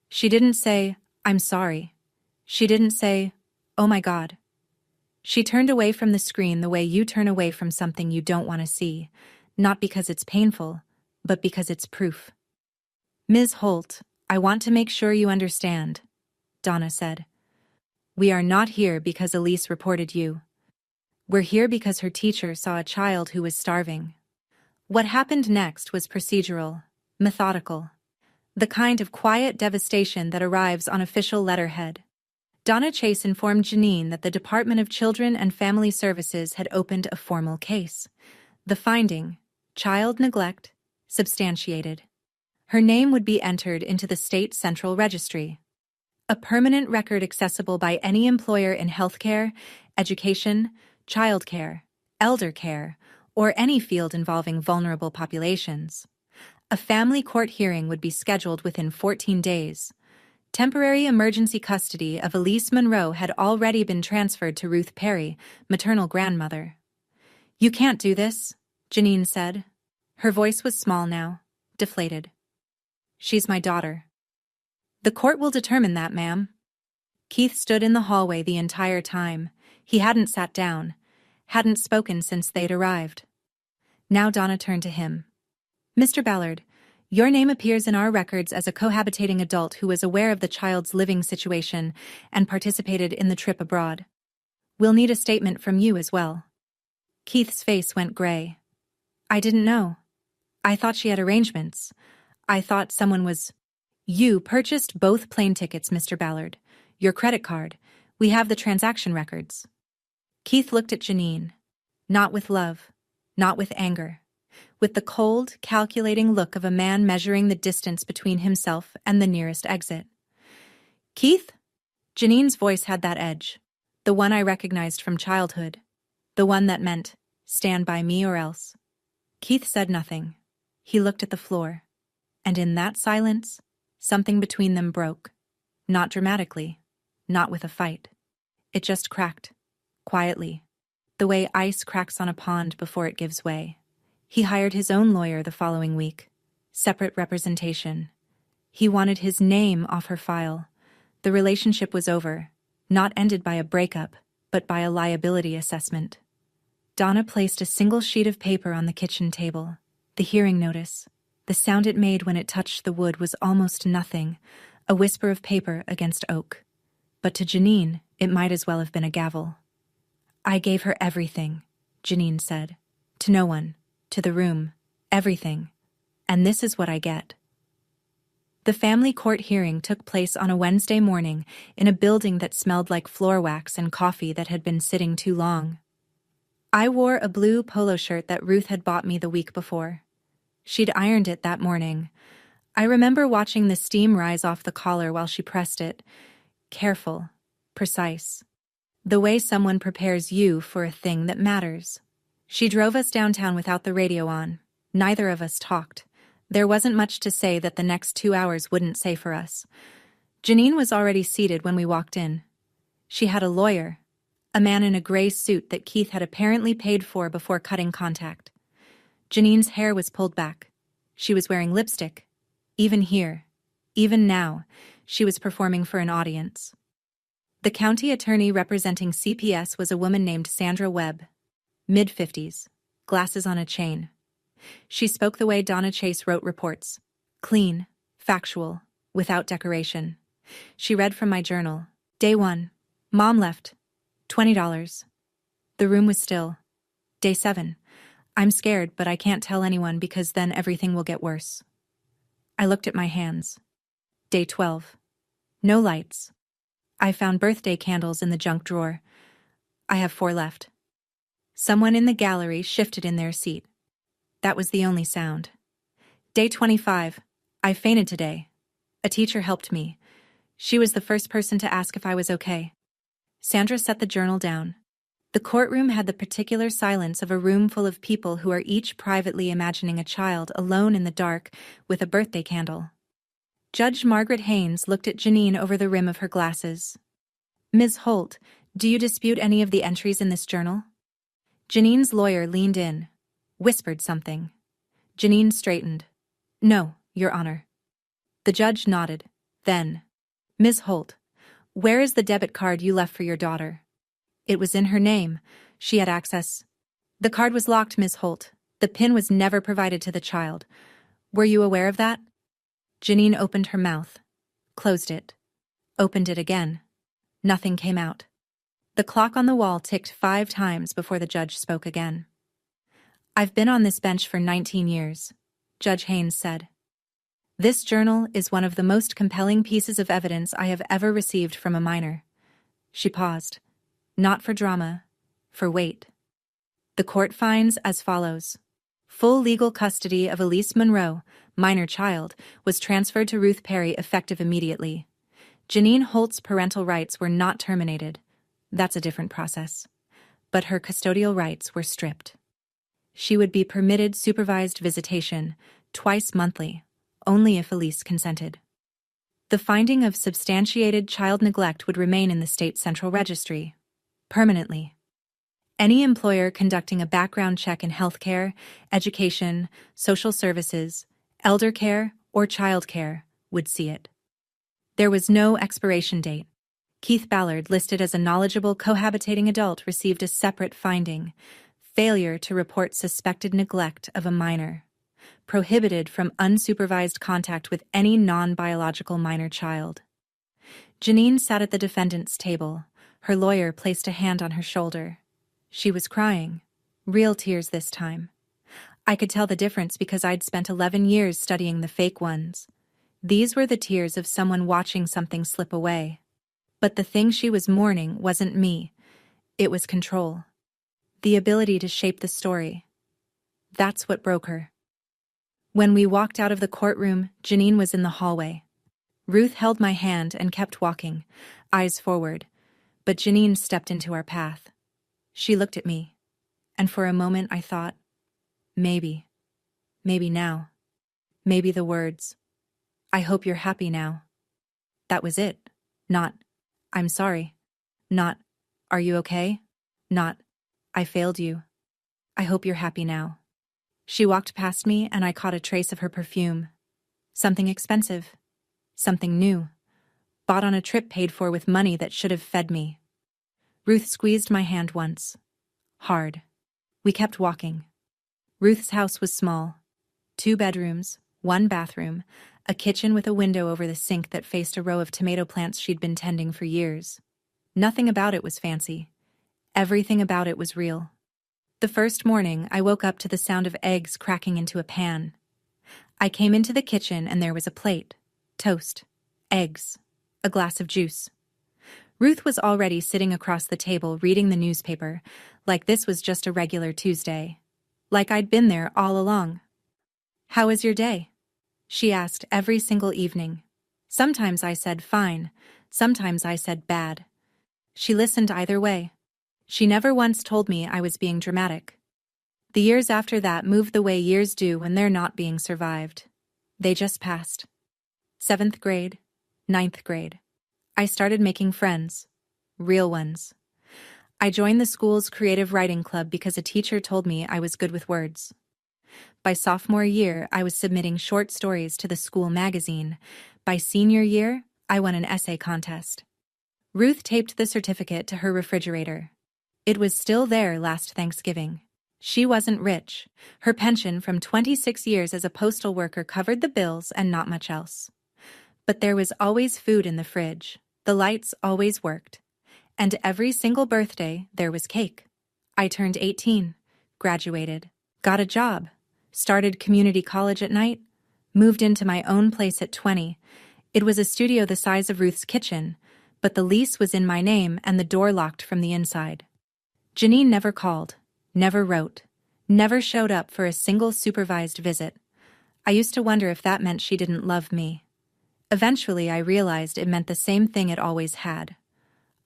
[SPEAKER 1] She didn't say, I'm sorry. She didn't say, oh my God. She turned away from the screen the way you turn away from something you don't want to see, not because it's painful, but because it's proof. Ms. Holt, I want to make sure you understand, Donna said. We are not here because Elise reported you. We're here because her teacher saw a child who was starving. What happened next was procedural, methodical. The kind of quiet devastation that arrives on official letterhead. Donna Chase informed Janine that the Department of Children and Family Services had opened a formal case. The finding, child neglect, substantiated. Her name would be entered into the state central registry. A permanent record accessible by any employer in healthcare, education, childcare, elder care, or any field involving vulnerable populations. A family court hearing would be scheduled within 14 days. Temporary emergency custody of Elise Monroe had already been transferred to Ruth Perry, maternal grandmother. You can't do this, Janine said. Her voice was small now, deflated. She's my daughter. The court will determine that, ma'am. Keith stood in the hallway the entire time. He hadn't sat down, hadn't spoken since they'd arrived. Now Donna turned to him. Mr. Ballard, your name appears in our records as a cohabitating adult who was aware of the child's living situation and participated in the trip abroad. We'll need a statement from you as well. Keith's face went gray. I didn't know. I thought she had arrangements. I thought someone was... You purchased both plane tickets, Mr. Ballard. Your credit card. We have the transaction records. Keith looked at Janine. Not with love. Not with anger. With the cold, calculating look of a man measuring the distance between himself and the nearest exit. Keith? Janine's voice had that edge. The one I recognized from childhood. The one that meant, stand by me or else. Keith said nothing. He looked at the floor. And in that silence, something between them broke. Not dramatically. Not with a fight. It just cracked. Quietly. The way ice cracks on a pond before it gives way. He hired his own lawyer the following week. Separate representation. He wanted his name off her file. The relationship was over, not ended by a breakup, but by a liability assessment. Donna placed a single sheet of paper on the kitchen table. The hearing notice. The sound it made when it touched the wood was almost nothing, a whisper of paper against oak. But to Janine, it might as well have been a gavel. I gave her everything, Janine said. To no one. To the room, everything, and this is what I get. The family court hearing took place on a Wednesday morning in a building that smelled like floor wax and coffee that had been sitting too long. I wore a blue polo shirt that Ruth had bought me the week before. She'd ironed it that morning. I remember watching the steam rise off the collar while she pressed it. Careful, precise. The way someone prepares you for a thing that matters. She drove us downtown without the radio on. Neither of us talked. There wasn't much to say that the next 2 hours wouldn't say for us. Janine was already seated when we walked in. She had a lawyer, a man in a gray suit that Keith had apparently paid for before cutting contact. Janine's hair was pulled back. She was wearing lipstick. Even here, even now, she was performing for an audience. The county attorney representing CPS was a woman named Sandra Webb. Mid-50s, glasses on a chain. She spoke the way Donna Chase wrote reports. Clean, factual, without decoration. She read from my journal. Day 1. Mom left. $20. The room was still. Day 7. I'm scared, but I can't tell anyone because then everything will get worse. I looked at my hands. Day 12. No lights. I found birthday candles in the junk drawer. I have 4 left. Someone in the gallery shifted in their seat. That was the only sound. Day 25. I fainted today. A teacher helped me. She was the first person to ask if I was okay. Sandra set the journal down. The courtroom had the particular silence of a room full of people who are each privately imagining a child alone in the dark with a birthday candle. Judge Margaret Haynes looked at Janine over the rim of her glasses. Ms. Holt, do you dispute any of the entries in this journal? Janine's lawyer leaned in, whispered something. Janine straightened. No, Your Honor. The judge nodded. Then, Ms. Holt, where is the debit card you left for your daughter? It was in her name. She had access. The card was locked, Ms. Holt. The PIN was never provided to the child. Were you aware of that? Janine opened her mouth, closed it, opened it again. Nothing came out. The clock on the wall ticked 5 times before the judge spoke again. I've been on this bench for 19 years, Judge Haynes said. This journal is one of the most compelling pieces of evidence I have ever received from a minor. She paused. Not for drama, for weight. The court finds as follows. Full legal custody of Elise Monroe, minor child, was transferred to Ruth Perry effective immediately. Janine Holt's parental rights were not terminated. That's a different process. But her custodial rights were stripped. She would be permitted supervised visitation, twice monthly, only if Elise consented. The finding of substantiated child neglect would remain in the state central registry, permanently. Any employer conducting a background check in healthcare, education, social services, elder care, or child care would see it. There was no expiration date. Keith Ballard, listed as a knowledgeable cohabitating adult, received a separate finding: failure to report suspected neglect of a minor. Prohibited from unsupervised contact with any non-biological minor child. Janine sat at the defendant's table. Her lawyer placed a hand on her shoulder. She was crying. Real tears this time. I could tell the difference because I'd spent 11 years studying the fake ones. These were the tears of someone watching something slip away. But the thing she was mourning wasn't me. It was control. The ability to shape the story. That's what broke her. When we walked out of the courtroom, Janine was in the hallway. Ruth held my hand and kept walking, eyes forward, but Janine stepped into our path. She looked at me, and for a moment I thought, maybe now, maybe the words, I hope you're happy now. That was it. Not, I'm sorry. Not, are you okay? Not, I failed you. I hope you're happy now. She walked past me and I caught a trace of her perfume. Something expensive. Something new. Bought on a trip paid for with money that should have fed me. Ruth squeezed my hand once. Hard. We kept walking. Ruth's house was small. 2 bedrooms, 1 bathroom, a kitchen with a window over the sink that faced a row of tomato plants she'd been tending for years. Nothing about it was fancy. Everything about it was real. The first morning, I woke up to the sound of eggs cracking into a pan. I came into the kitchen and there was a plate, toast, eggs, a glass of juice. Ruth was already sitting across the table reading the newspaper, like this was just a regular Tuesday. Like I'd been there all along. How was your day? She asked every single evening. Sometimes I said fine, sometimes I said bad. She listened either way. She never once told me I was being dramatic. The years after that moved the way years do when they're not being survived. They just passed. 7th grade, 9th grade. I started making friends. Real ones. I joined the school's creative writing club because a teacher told me I was good with words. By sophomore year, I was submitting short stories to the school magazine. By senior year, I won an essay contest. Ruth taped the certificate to her refrigerator. It was still there last Thanksgiving. She wasn't rich. Her pension from 26 years as a postal worker covered the bills and not much else. But there was always food in the fridge, the lights always worked, and every single birthday there was cake. I turned 18, graduated, got a job, started community college at night, moved into my own place at 20. It was a studio the size of Ruth's kitchen, but the lease was in my name and the door locked from the inside. Janine never called, never wrote, never showed up for a single supervised visit. I used to wonder if that meant she didn't love me. Eventually, I realized it meant the same thing it always had.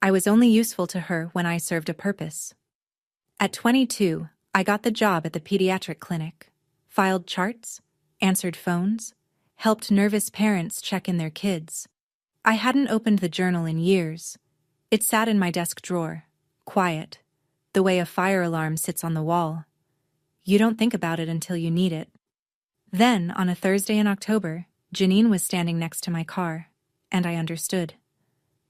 [SPEAKER 1] I was only useful to her when I served a purpose. At 22, I got the job at the pediatric clinic, filed charts, answered phones, helped nervous parents check in their kids. I hadn't opened the journal in years. It sat in my desk drawer, quiet, the way a fire alarm sits on the wall. You don't think about it until you need it. Then, on a Thursday in October, Janine was standing next to my car, and I understood.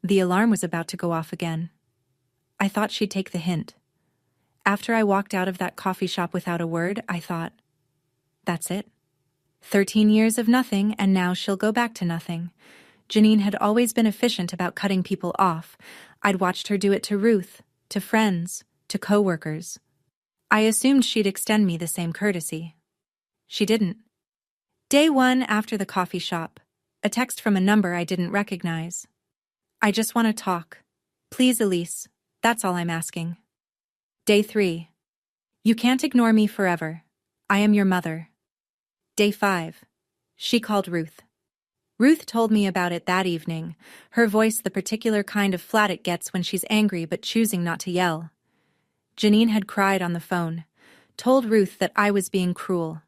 [SPEAKER 1] The alarm was about to go off again. I thought she'd take the hint. After I walked out of that coffee shop without a word, I thought, that's it. 13 years of nothing, and now she'll go back to nothing. Janine had always been efficient about cutting people off. I'd watched her do it to Ruth, to friends, to coworkers. I assumed she'd extend me the same courtesy. She didn't. Day 1 after the coffee shop, a text from a number I didn't recognize. I just want to talk. Please, Elise, that's all I'm asking. Day 3. You can't ignore me forever. I am your mother. Day 5. She called Ruth. Ruth told me about it that evening, her voice the particular kind of flat it gets when she's angry but choosing not to yell. Janine had cried on the phone, told Ruth that I was being cruel,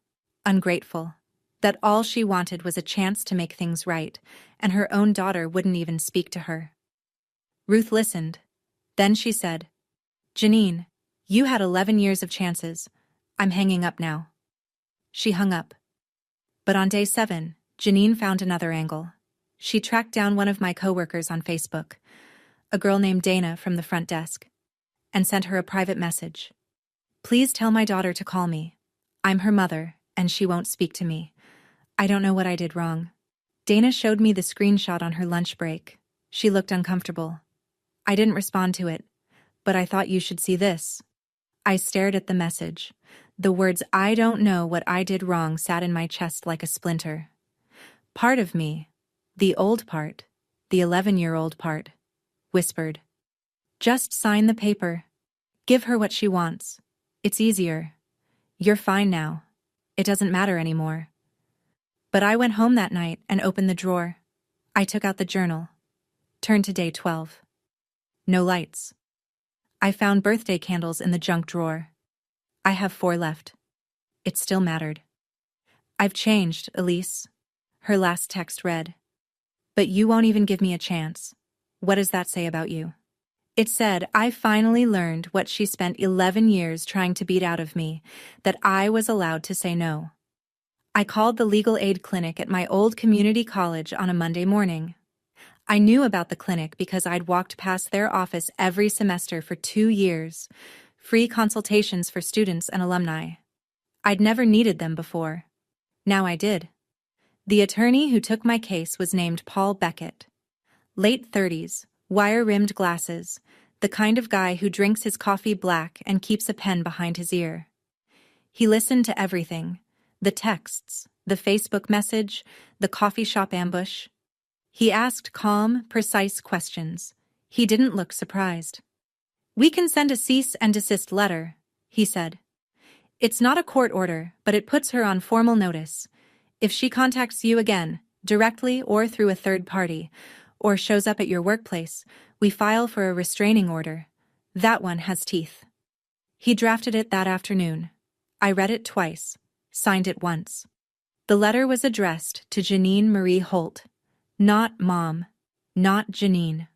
[SPEAKER 1] ungrateful, that all she wanted was a chance to make things right, and her own daughter wouldn't even speak to her. Ruth listened. Then she said, Janine, you had 11 years of chances. I'm hanging up now. She hung up. But on day 7, Janine found another angle. She tracked down one of my coworkers on Facebook, a girl named Dana from the front desk, and sent her a private message. Please tell my daughter to call me. I'm her mother, and she won't speak to me. I don't know what I did wrong. Dana showed me the screenshot on her lunch break. She looked uncomfortable. I didn't respond to it, but I thought you should see this. I stared at the message. The words "I don't know what I did wrong" sat in my chest like a splinter. Part of me, the old part, the 11-year-old part, whispered, just sign the paper. Give her what she wants. It's easier. You're fine now. It doesn't matter anymore. But I went home that night and opened the drawer. I took out the journal. Turned to day 12. No lights. I found birthday candles in the junk drawer. I have 4 left. It still mattered. I've changed, Elise. Her last text read. But you won't even give me a chance. What does that say about you? It said I finally learned what she spent 11 years trying to beat out of me, that I was allowed to say no. I called the legal aid clinic at my old community college on a Monday morning. I knew about the clinic because I'd walked past their office every semester for 2 years, free consultations for students and alumni. I'd never needed them before. Now I did. The attorney who took my case was named Paul Beckett. Late 30s, wire-rimmed glasses, the kind of guy who drinks his coffee black and keeps a pen behind his ear. He listened to everything, the texts, the Facebook message, the coffee shop ambush. He asked calm, precise questions. He didn't look surprised. We can send a cease and desist letter, he said. It's not a court order, but it puts her on formal notice. If she contacts you again, directly or through a third party, or shows up at your workplace, we file for a restraining order. That one has teeth. He drafted it that afternoon. I read it twice, signed it once. The letter was addressed to Janine Marie Holt, not Mom, not Janine.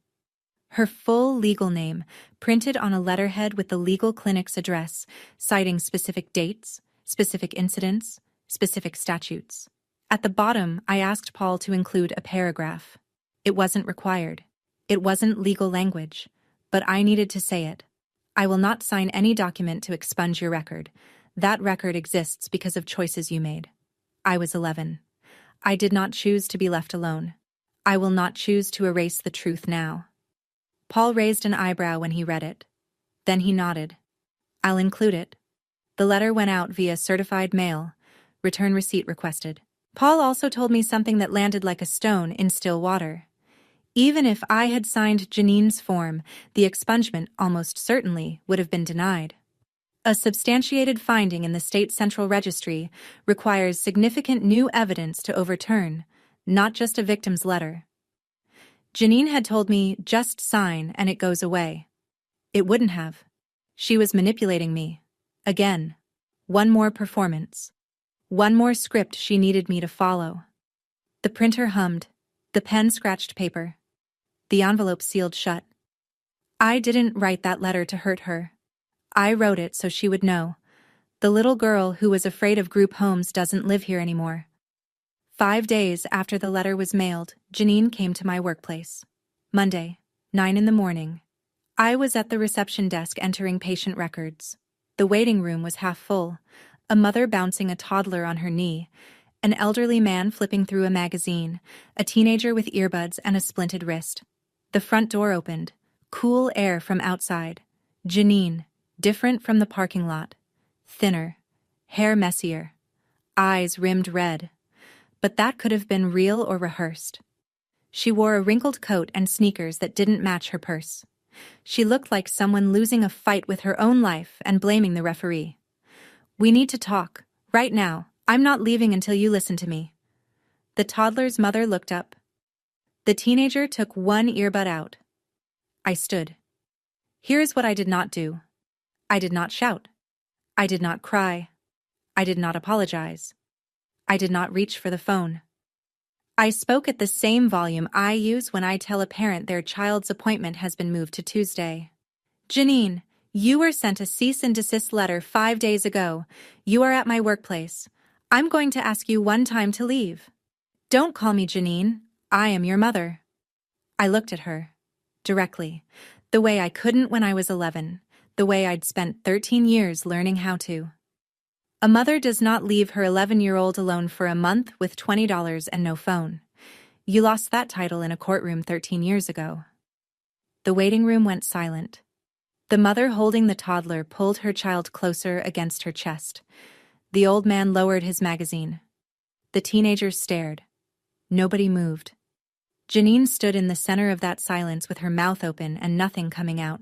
[SPEAKER 1] Her full legal name, printed on a letterhead with the legal clinic's address, citing specific dates, specific incidents, specific statutes. At the bottom, I asked Paul to include a paragraph. It wasn't required. It wasn't legal language, but I needed to say it. I will not sign any document to expunge your record. That record exists because of choices you made. I was 11. I did not choose to be left alone. I will not choose to erase the truth now. Paul raised an eyebrow when he read it. Then he nodded. I'll include it. The letter went out via certified mail. Return receipt requested. Paul also told me something that landed like a stone in still water. Even if I had signed Janine's form, the expungement almost certainly would have been denied. A substantiated finding in the state central registry requires significant new evidence to overturn, not just a victim's letter. Janine had told me, just sign and it goes away. It wouldn't have. She was manipulating me. Again. One more performance. One more script she needed me to follow. The printer hummed. The pen scratched paper. The envelope sealed shut. I didn't write that letter to hurt her. I wrote it so she would know. The little girl who was afraid of group homes doesn't live here anymore. 5 days after the letter was mailed, Janine came to my workplace. Monday, 9 in the morning. I was at the reception desk entering patient records. The waiting room was half full, a mother bouncing a toddler on her knee, an elderly man flipping through a magazine, a teenager with earbuds and a splinted wrist. The front door opened, cool air from outside. Janine, different from the parking lot. Thinner, hair messier, eyes rimmed red. But that could have been real or rehearsed. She wore a wrinkled coat and sneakers that didn't match her purse. She looked like someone losing a fight with her own life and blaming the referee. We need to talk, right now. I'm not leaving until you listen to me. The toddler's mother looked up. The teenager took one earbud out. I stood. Here's what I did not do. I did not shout. I did not cry. I did not apologize. I did not reach for the phone. I spoke at the same volume I use when I tell a parent their child's appointment has been moved to Tuesday. Janine, you were sent a cease and desist letter 5 days ago. You are at my workplace. I'm going to ask you one time to leave. Don't call me Janine. I am your mother. I looked at her. Directly. The way I couldn't when I was 11. The way I'd spent 13 years learning how to. A mother does not leave her 11-year-old alone for a month with $20 and no phone. You lost that title in a courtroom 13 years ago. The waiting room went silent. The mother holding the toddler pulled her child closer against her chest. The old man lowered his magazine. The teenagers stared. Nobody moved. Janine stood in the center of that silence with her mouth open and nothing coming out.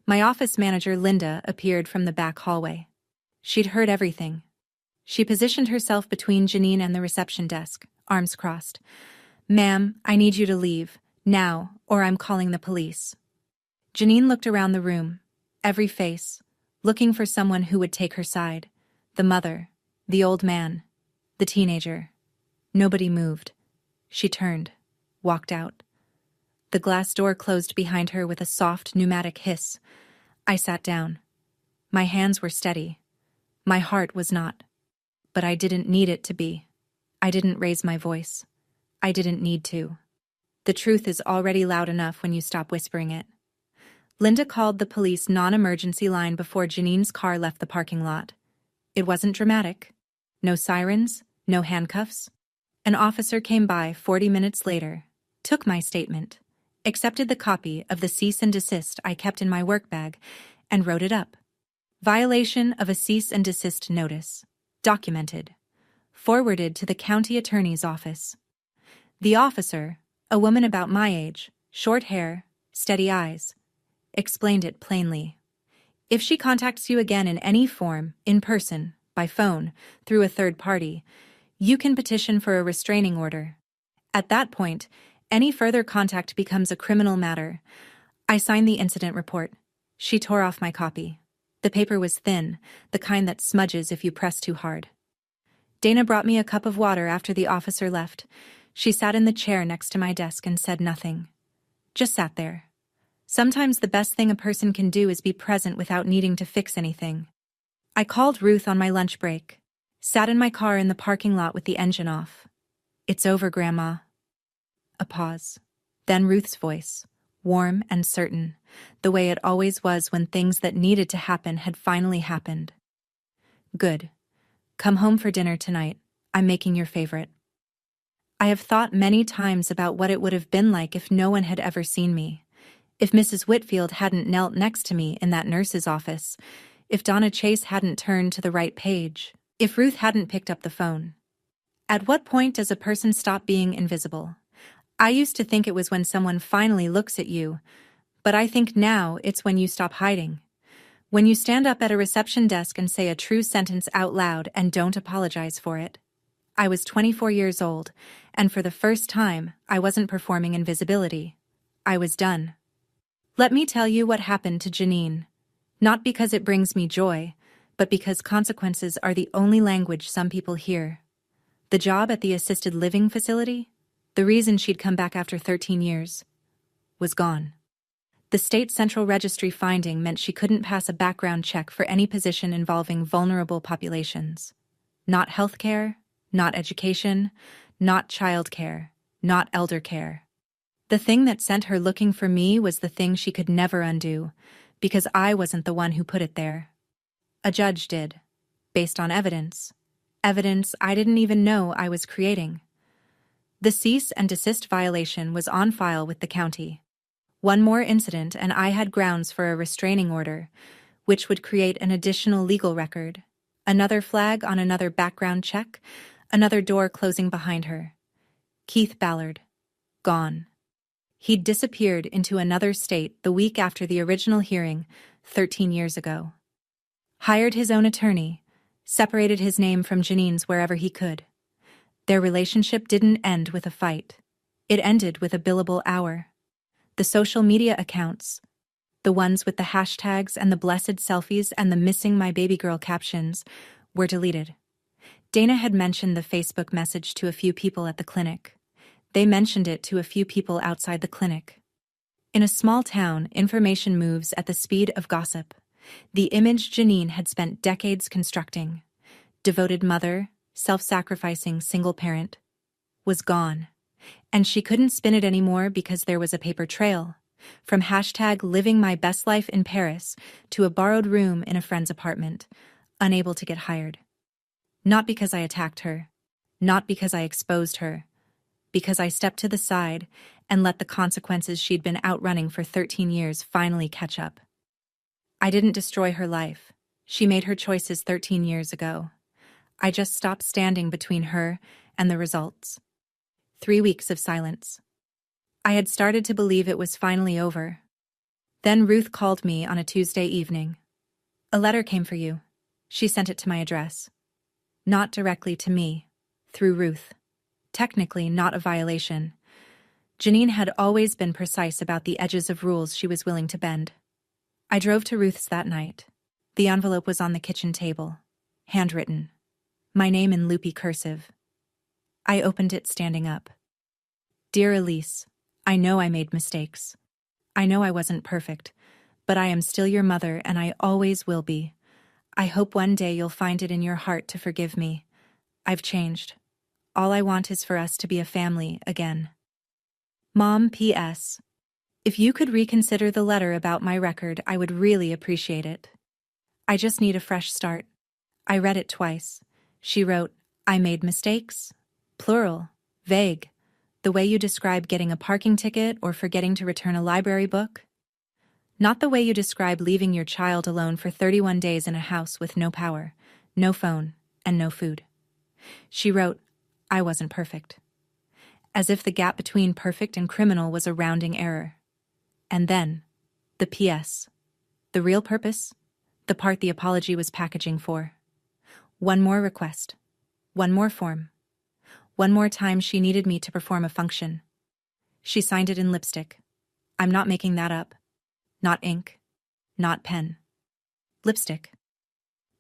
[SPEAKER 1] My office manager, Linda, appeared from the back hallway. She'd heard everything. She positioned herself between Janine and the reception desk, arms crossed. Ma'am, I need you to leave, now, or I'm calling the police. Janine looked around the room, every face, looking for someone who would take her side. The mother, the old man, the teenager. Nobody moved. She turned, walked out. The glass door closed behind her with a soft pneumatic hiss. I sat down. My hands were steady. My heart was not. But I didn't need it to be. I didn't raise my voice. I didn't need to. The truth is already loud enough when you stop whispering it. Linda called the police non-emergency line before Janine's car left the parking lot. It wasn't dramatic. No sirens, no handcuffs. An officer came by 40 minutes later, took my statement, accepted the copy of the cease and desist I kept in my work bag, and wrote it up. Violation of a cease and desist notice. Documented. Forwarded to the county attorney's office. The officer, a woman about my age, short hair, steady eyes, explained it plainly. If she contacts you again in any form, in person, by phone, through a third party, you can petition for a restraining order. At that point, any further contact becomes a criminal matter. I signed the incident report. She tore off my copy. The paper was thin, the kind that smudges if you press too hard. Dana brought me a cup of water after the officer left. She sat in the chair next to my desk and said nothing. Just sat there. Sometimes the best thing a person can do is be present without needing to fix anything. I called Ruth on my lunch break. Sat in my car in the parking lot with the engine off. It's over, Grandma. A pause. Then Ruth's voice, warm and certain, the way it always was when things that needed to happen had finally happened. Good. Come home for dinner tonight. I'm making your favorite. I have thought many times about what it would have been like if no one had ever seen me. If Mrs. Whitfield hadn't knelt next to me in that nurse's office. If Donna Chase hadn't turned to the right page. If Ruth hadn't picked up the phone. At what point does a person stop being invisible? I used to think it was when someone finally looks at you, but I think now it's when you stop hiding. When you stand up at a reception desk and say a true sentence out loud and don't apologize for it. I was 24 years old, and for the first time, I wasn't performing invisibility. I was done. Let me tell you what happened to Janine. Not because it brings me joy, but because consequences are the only language some people hear. The job at the assisted living facility, the reason she'd come back after 13 years, was gone. The state central registry finding meant she couldn't pass a background check for any position involving vulnerable populations. Not healthcare, not education, not childcare, not elder care. The thing that sent her looking for me was the thing she could never undo, because I wasn't the one who put it there. A judge did, based on evidence. Evidence I didn't even know I was creating. The cease and desist violation was on file with the county. One more incident and I had grounds for a restraining order, which would create an additional legal record. Another flag on another background check, another door closing behind her. Keith Ballard. Gone. He'd disappeared into another state the week after the original hearing, 13 years ago. Hired his own attorney, separated his name from Janine's wherever he could. Their relationship didn't end with a fight. It ended with a billable hour. The social media accounts, the ones with the hashtags and the blessed selfies and the missing my baby girl captions, were deleted. Dana had mentioned the Facebook message to a few people at the clinic. They mentioned it to a few people outside the clinic. In a small town, information moves at the speed of gossip. The image Janine had spent decades constructing, devoted mother, self-sacrificing single parent, was gone. And she couldn't spin it anymore because there was a paper trail, from hashtag living my best life in Paris to a borrowed room in a friend's apartment, unable to get hired. Not because I attacked her, not because I exposed her, because I stepped to the side and let the consequences she'd been outrunning for 13 years finally catch up. I didn't destroy her life. She made her choices 13 years ago. I just stopped standing between her and the results. 3 weeks of silence. I had started to believe it was finally over. Then Ruth called me on a Tuesday evening. A letter came for you. She sent it to my address. Not directly to me, through Ruth. Technically not a violation. Janine had always been precise about the edges of rules she was willing to bend. I drove to Ruth's that night. The envelope was on the kitchen table, handwritten. My name in loopy cursive. I opened it standing up. Dear Elise, I know I made mistakes. I know I wasn't perfect, but I am still your mother and I always will be. I hope one day you'll find it in your heart to forgive me. I've changed. All I want is for us to be a family again. Mom, P.S. If you could reconsider the letter about my record, I would really appreciate it. I just need a fresh start. I read it twice. She wrote, I made mistakes. Plural. Vague. The way you describe getting a parking ticket or forgetting to return a library book. Not the way you describe leaving your child alone for 31 days in a house with no power, no phone, and no food. She wrote, I wasn't perfect. As if the gap between perfect and criminal was a rounding error. And then, the P.S. The real purpose, the part the apology was packaging for. One more request. One more form. One more time she needed me to perform a function. She signed it in lipstick. I'm not making that up. Not ink. Not pen. Lipstick.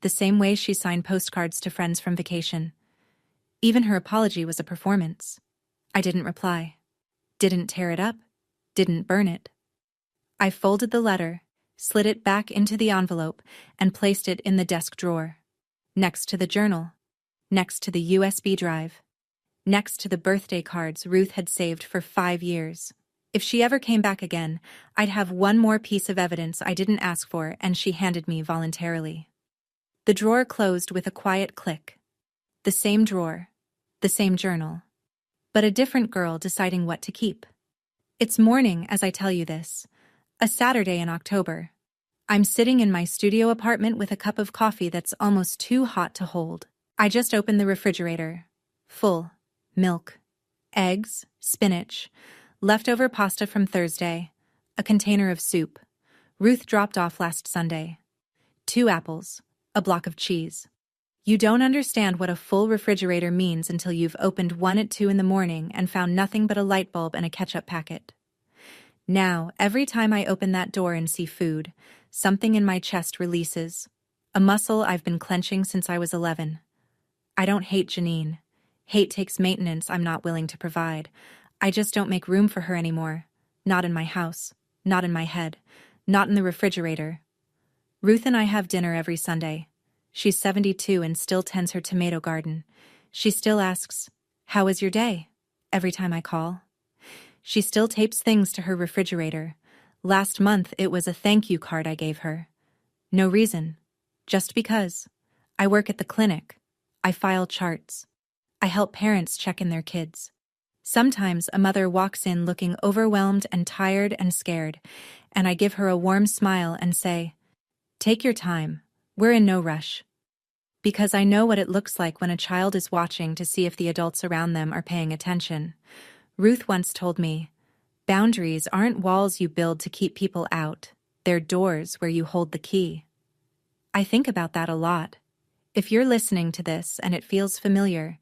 [SPEAKER 1] The same way she signed postcards to friends from vacation. Even her apology was a performance. I didn't reply. Didn't tear it up. Didn't burn it. I folded the letter, slid it back into the envelope, and placed it in the desk drawer. Next to the journal. Next to the USB drive. Next to the birthday cards Ruth had saved for 5 years. If she ever came back again, I'd have one more piece of evidence I didn't ask for and she handed me voluntarily. The drawer closed with a quiet click. The same drawer. The same journal. but a different girl deciding what to keep. It's morning as I tell you this. A Saturday in October. I'm sitting in my studio apartment with a cup of coffee that's almost too hot to hold. I just opened the refrigerator. Full. Milk. Eggs. Spinach. Leftover pasta from Thursday. A container of soup. Ruth dropped off last Sunday. 2 apples. A block of cheese. You don't understand what a full refrigerator means until you've opened one at 2 in the morning and found nothing but a light bulb and a ketchup packet. Now, every time I open that door and see food, something in my chest releases. A muscle I've been clenching since I was 11. I don't hate Janine. Hate takes maintenance I'm not willing to provide. I just don't make room for her anymore. Not in my house. Not in my head. Not in the refrigerator. Ruth and I have dinner every Sunday. She's 72 and still tends her tomato garden. She still asks, "How was your day?" every time I call. She still tapes things to her refrigerator. Last month it was a thank you card I gave her. No reason. Just because. I work at the clinic. I file charts. I help parents check in their kids. Sometimes a mother walks in looking overwhelmed and tired and scared, and I give her a warm smile and say, "Take your time. We're in no rush." Because I know what it looks like when a child is watching to see if the adults around them are paying attention. Ruth once told me, "Boundaries aren't walls you build to keep people out. They're doors where you hold the key." I think about that a lot. If you're listening to this and it feels familiar,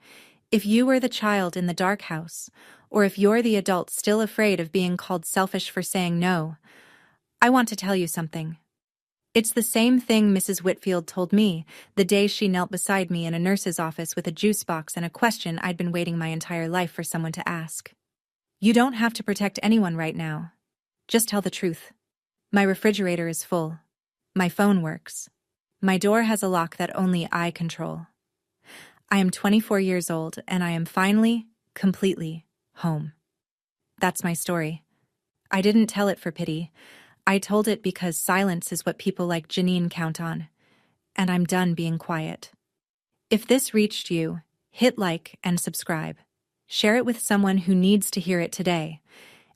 [SPEAKER 1] if you were the child in the dark house, or if you're the adult still afraid of being called selfish for saying no, I want to tell you something. It's the same thing Mrs. Whitfield told me the day she knelt beside me in a nurse's office with a juice box and a question I'd been waiting my entire life for someone to ask. You don't have to protect anyone right now. Just tell the truth. My refrigerator is full. My phone works. My door has a lock that only I control. I am 24 years old and I am finally, completely, home. That's my story. I didn't tell it for pity. I told it because silence is what people like Janine count on. And I'm done being quiet. If this reached you, hit like and subscribe. Share it with someone who needs to hear it today.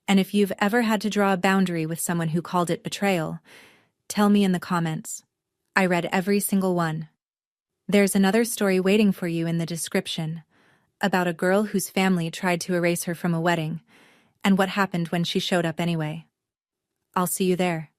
[SPEAKER 1] And if you've ever had to draw a boundary with someone who called it betrayal, tell me in the comments. I read every single one. There's another story waiting for you in the description, about a girl whose family tried to erase her from a wedding, and what happened when she showed up anyway. I'll see you there.